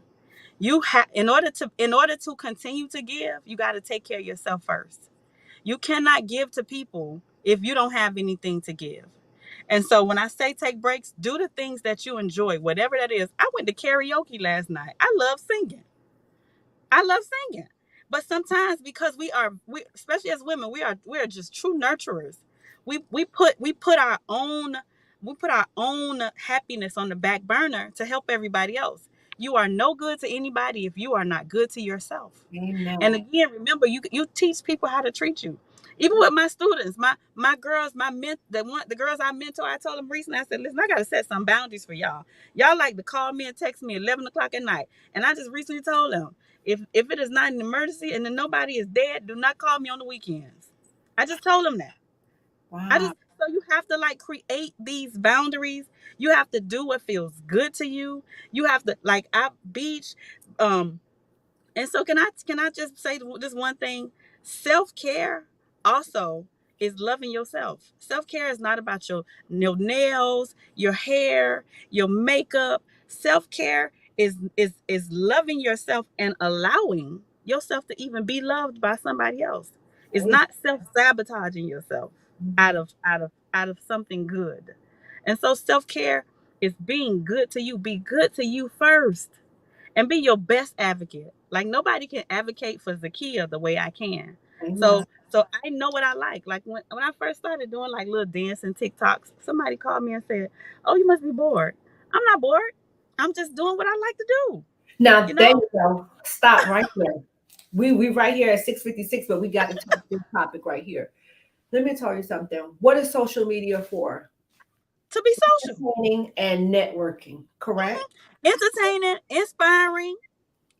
you have in order to continue to give, you got to take care of yourself first. You cannot give to people if you don't have anything to give. And so when I say take breaks, do the things that you enjoy, whatever that is. I went to karaoke last night. I love singing. But sometimes because we especially as women, we are just true nurturers. We put our own happiness on the back burner to help everybody else. You are no good to anybody if you are not good to yourself. Amen. And again, remember, you teach people how to treat you. Even with my students, my girls, the girls I mentor, I told them recently, I said, listen, I got to set some boundaries for y'all. Y'all like to call me and text me 11 o'clock at night. And I just recently told them, if it is not an emergency and then nobody is dead, do not call me on the weekends. I just told them that. Wow. So you have to create these boundaries. You have to do what feels good to you. You have to beach. And so can I just say this one thing? Self-care also is loving yourself. Self-care is not about your nails, your hair, your makeup. Self-care is loving yourself and allowing yourself to even be loved by somebody else. It's not self-sabotaging yourself out of something good. And so self-care is being good to you. Be good to you first. And be your best advocate. Like nobody can advocate for Zakeya the way I can. So I know what I like. Like when I first started doing little dancing TikToks, somebody called me and said, "Oh, you must be bored." I'm not bored. I'm just doing what I like to do. Now there you go. Stop right there. We right here at 6:56, but we got to talk this topic right here. Let me tell you something. What is social media for? To be social. Entertaining and networking, correct? Entertaining, inspiring,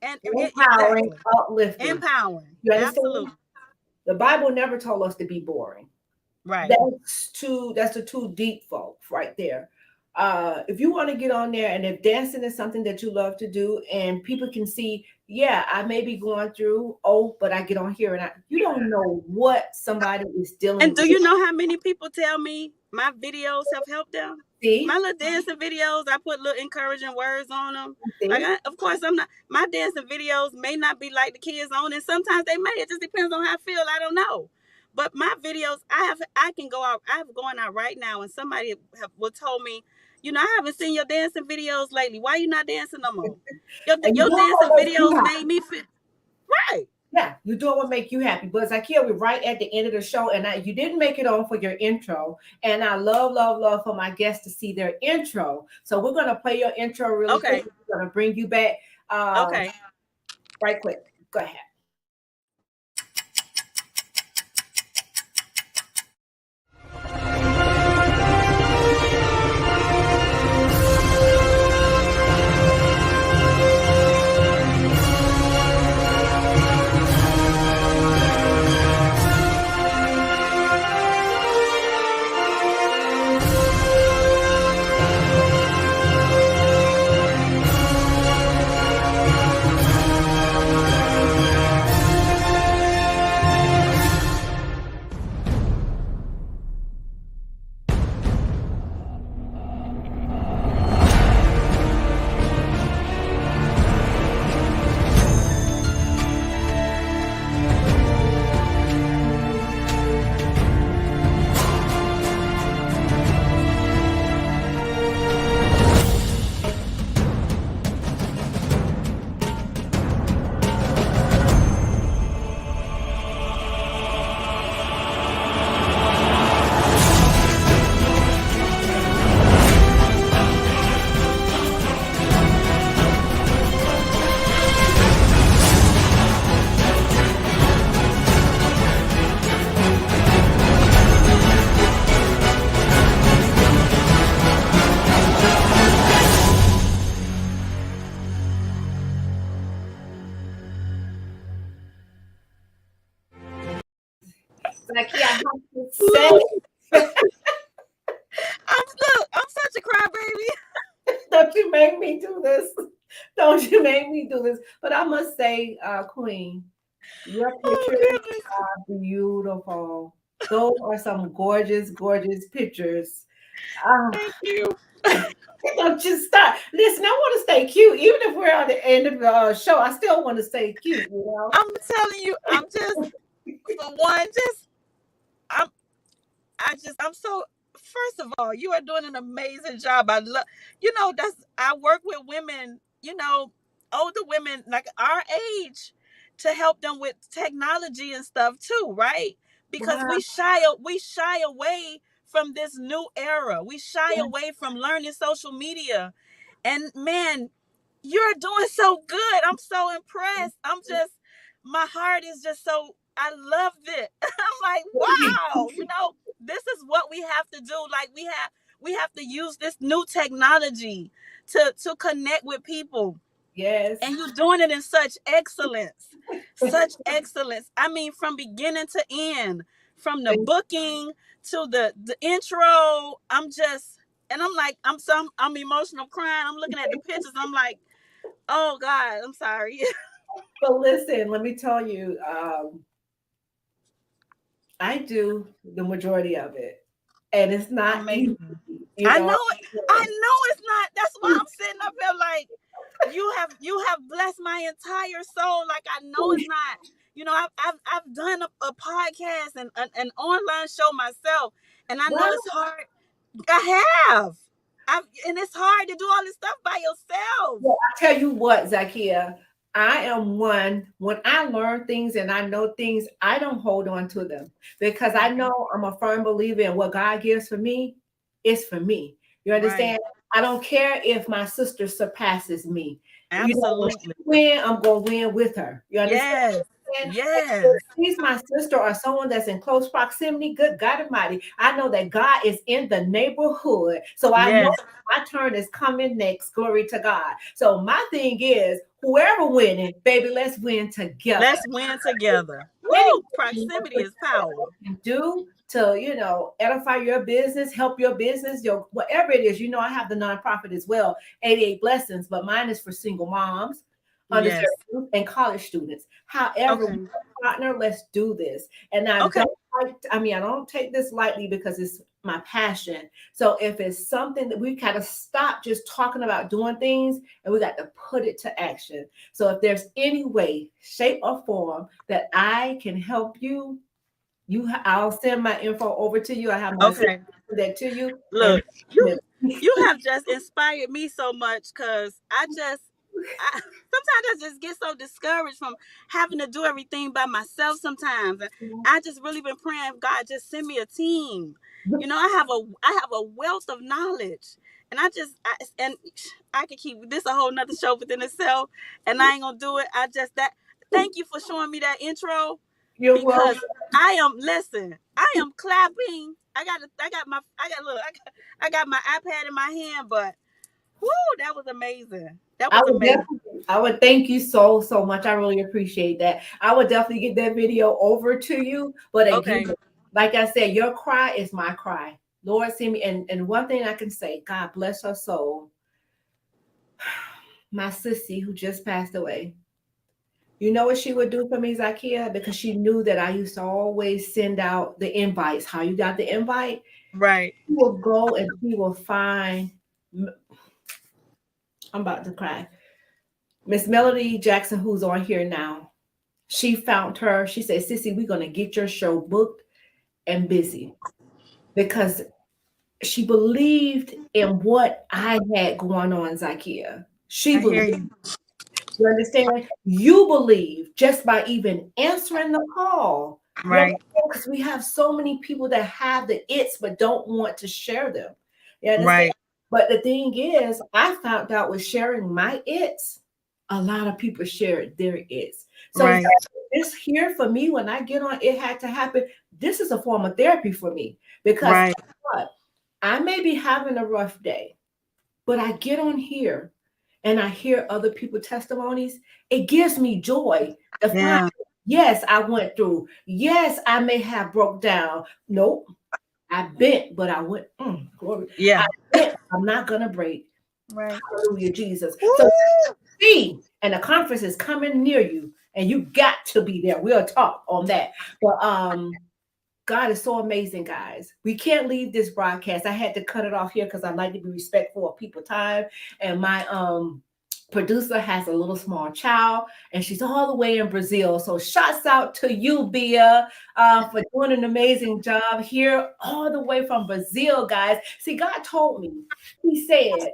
and empowering, uplifting. Empowering. You understand? Absolutely. The Bible never told us to be boring. Right. That's the two deep folks right there. If you want to get on there, and if dancing is something that you love to do, and people can see, yeah, I may be going through, but I get on here and you don't know what somebody is dealing with. And do you know how many people tell me my videos have helped them? See? My little dancing videos, I put little encouraging words on them. Of course, my dancing videos may not be like the kids on, and sometimes they may. It just depends on how I feel. I don't know. But my videos, I can go out. I have going out right now, and somebody will told me, I haven't seen your dancing videos lately. Why you not dancing no more? Your dancing videos made me feel right. Yeah, you're doing what make you happy. But Zakeya, we're right at the end of the show, and you didn't make it on for your intro. And I love for my guests to see their intro. So we're gonna play your intro really quick. We're gonna bring you back. Right quick. Go ahead. Zakeya, I have to say, I'm such a crybaby. don't you make me do this. Don't you make me do this. But I must say, Queen, your Oh pictures goodness. are beautiful. Those are some gorgeous, gorgeous pictures. Ah, Thank you. don't you stop. Listen, I want to stay cute. Even if we're at the end of the show, I still want to stay cute, you know? I'm telling you, I'm just for one, just I'm I'm so first of all, you are doing an amazing job. I love I work with women, older women like our age to help them with technology and stuff too, right? Because Wow. we shy away from this new era. We shy away from learning social media. And man, you're doing so good. I'm so impressed. My heart is just so, I loved it. I'm like, wow, this is what we have to do. Like we have to use this new technology to connect with people. Yes. And you're doing it in such excellence. Such excellence. I mean, from beginning to end, from the booking to the intro. I'm like, I'm emotional crying. I'm looking at the pictures. I'm like, oh God, I'm sorry. But listen, let me tell you, I do the majority of it. And it's not easy, Amazing. you I know. know it. I know it's not. That's why I'm sitting up here like, you have blessed my entire soul. Like I know it's not. I've done a podcast and an online show myself, and I know Wow. it's hard. I have. And it's hard to do all this stuff by yourself. Well, I tell you what, Zakeya, I am one, when I learn things and I know things, I don't hold on to them because I know I'm a firm believer in what God gives for me is for me. You understand? Right. I don't care if my sister surpasses me. You know, when she Absolutely. win, I'm going to win with her. You understand? Yes. And Yes. if she's my sister or someone that's in close proximity, good God Almighty, I know that God is in the neighborhood. So I know Yes. my turn is coming next. Glory to God. So my thing is, whoever winning, baby, let's win together. Let's win together. Anything Woo! Proximity is power. you can do to, edify your business, help your business, your whatever it is. I have the nonprofit as well, 88 Blessings, but mine is for single moms, underserved Yes. youth, and college students. However, Okay. partner, let's do this. And Okay. I don't take this lightly because it's my passion. So if it's something that we gotta stop just talking about doing things and we got to put it to action. So if there's any way, shape, or form that I can help you, I'll send my info over to you. I have my Okay. that to you. And Look, you have just inspired me so much because sometimes I just get so discouraged from having to do everything by myself sometimes. And I just really been praying, God, just send me a team. I have a wealth of knowledge. And I could keep this a whole nother show within itself, and I ain't gonna do it. Thank you for showing me that intro you're because welcome. I am clapping. I got my iPad in my hand, but whoo, that was amazing. That was amazing. I would thank you so, so much. I really appreciate that. I would definitely get that video over to you. But Okay. again, like I said, your cry is my cry. Lord, see me. And one thing I can say, God bless her soul. My sissy who just passed away. You know what she would do for me, Zakeya? Because she knew that I used to always send out the invites. How you got the invite? Right. She will go and she will find. I'm about to cry. Miss Melody Jackson, who's on here now. She found her. She said, "Sissy, we're gonna get your show booked and busy," because she believed in what I had going on, Zakeya. She I hear believed. you. You understand? You believe just by even answering the call. Right. Because we have so many people that have the its but don't want to share them. You understand? Right. But the thing is, I found out with sharing my its, a lot of people shared their its. So Right. this here for me, when I get on, it had to happen. This is a form of therapy for me because Right. what? I may be having a rough day, but I get on here and I hear other people's testimonies. It gives me joy to find Yeah. Yes, I went through. Yes, I may have broke down. Nope, I bent, but I went. Glory. I Yeah. bent. I'm not gonna break. Right. Hallelujah, Jesus. So Woo! see, and the conference is coming near you, and you got to be there. We'll talk on that. But God is so amazing, guys. We can't leave this broadcast. I had to cut it off here because I like to be respectful of people's time. And my producer has a little small child, and she's all the way in Brazil. So shouts out to you, Bia, for doing an amazing job here, all the way from Brazil, guys. See, God told me, He said,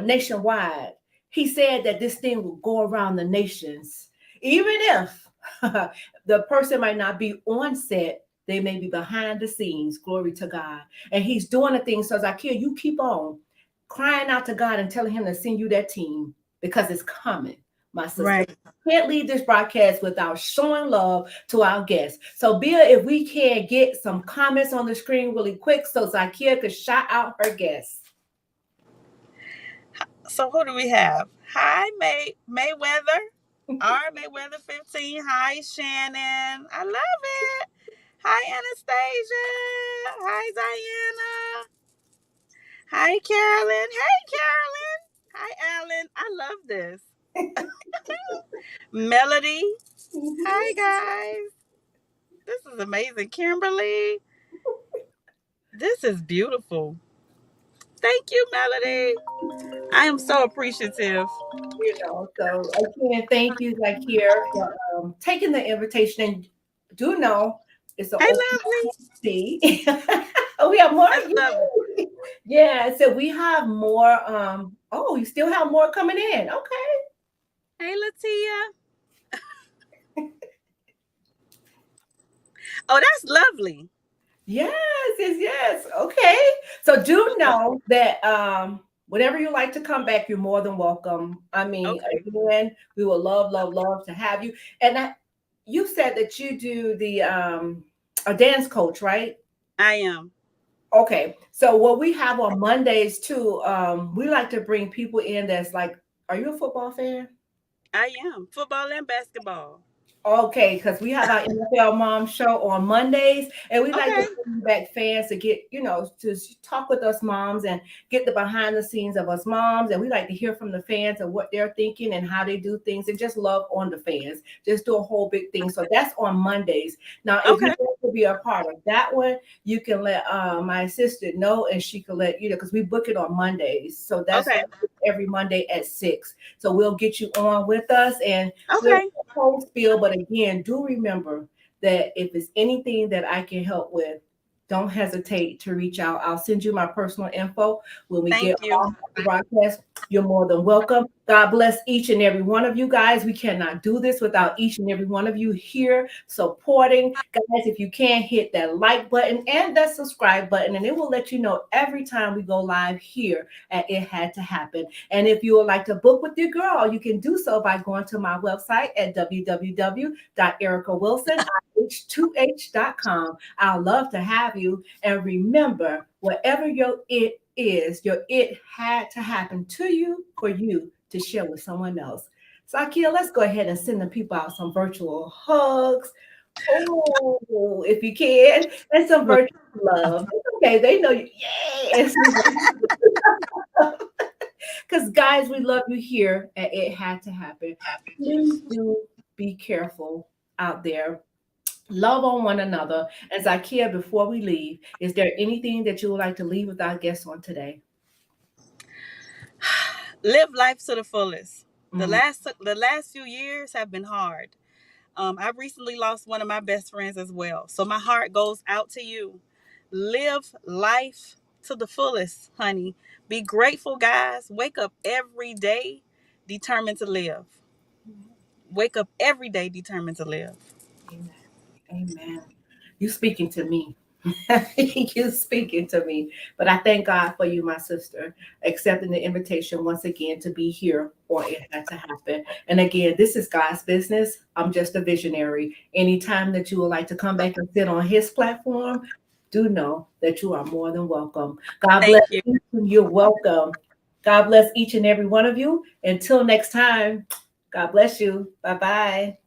nationwide. He said that this thing will go around the nations, even if the person might not be on set. They may be behind the scenes. Glory to God. And he's doing the thing. So Zakeya, you keep on crying out to God and telling him to send you that team because it's coming, my sister. Right. Can't leave this broadcast without showing love to our guests. So, Bia, if we can get some comments on the screen really quick so Zakeya could shout out her guests. So who do we have? Hi, Mayweather. R Mayweather 15. Hi, Shannon. I love it. Hi, Anastasia. Hi, Diana. Hi, Carolyn. Hey, Carolyn. Hi, Alan. I love this. Melody. Hi, guys. This is amazing. Kimberly. This is beautiful. Thank you, Melody. I am so appreciative. So again, thank you, like here, for taking the invitation. And do know it's an Hey, open lovely. seat. Oh, we have more. That's lovely. Yeah, so we have more. Oh, you still have more coming in. Okay. Hey, Latia. Oh, that's lovely. Yes, yes, yes. Okay. So do know that whenever you like to come back, you're more than welcome. I mean, Okay. again, we would love, love, love to have you. And you said that you do the a dance coach, right? I am. Okay. So what we have on Mondays too, we like to bring people in that's like, are you a football fan? I am. Football and basketball. Okay, because we have our NFL Mom Show on Mondays, and we like to Okay. bring back fans to get, to talk with us moms and get the behind the scenes of us moms. And we like to hear from the fans and what they're thinking and how they do things and just love on the fans. Just do a whole big thing. So that's on Mondays. Now, if you Okay. want to be a part of that one, you can let my sister know and she can let you know because we book it on Mondays. So that's Okay. every Monday at 6. So we'll get you on with us and we'll Okay. whole spiel, but again, do remember that if it's anything that I can help with, don't hesitate to reach out. I'll send you my personal info when we Thank get you. off the broadcast. You're more than welcome. God bless each and every one of you guys. We cannot do this without each and every one of you here supporting. Guys, if you can, hit that like button and that subscribe button, and it will let you know every time we go live here at It Had to Happen. And if you would like to book with your girl, you can do so by going to my website at www.ericawilson.ih2h.com. I'd love to have you. And remember, whatever your it is, your it had to happen to you for you to share with someone else. So, Zakeya, let's go ahead and send the people out some virtual hugs. Oh, if you can, and some virtual love. It's okay, they know you. Yes. Because, guys, we love you here at It Had to Happen. Please do be careful out there. Love on one another. And Zakeya, before we leave, is there anything that you would like to leave with our guests on today? Live life to the fullest. The Mm. last few years have been hard. I recently lost one of my best friends as well. So my heart goes out to you. Live life to the fullest, honey. Be grateful, guys. Wake up every day determined to live. Wake up every day determined to live. Amen. Amen. You speaking to me. You speaking to me. But I thank God for you, my sister, accepting the invitation once again to be here or It Had to Happen. And again, this is God's business. I'm just a visionary. Anytime that you would like to come back and sit on his platform, do know that you are more than welcome. God bless Thank you. you. You're welcome. God bless each and every one of you. Until next time, God bless you. Bye bye.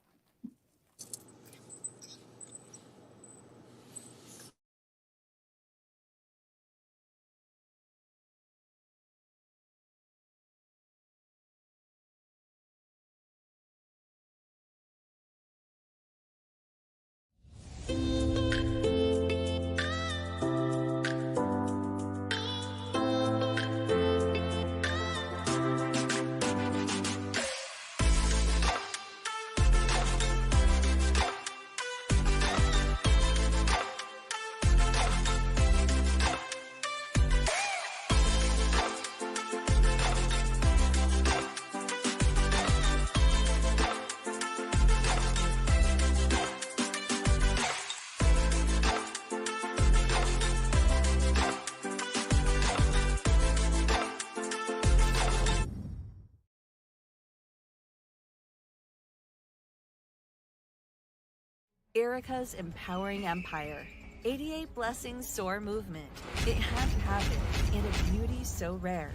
Erica's Empowering Empire. 88 Blessings Soar Movement. It had to happen in a beauty so rare.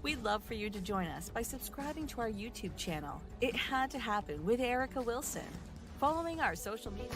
We'd love for you to join us by subscribing to our YouTube channel, It Had to Happen with Erica Wilson. Following our social media.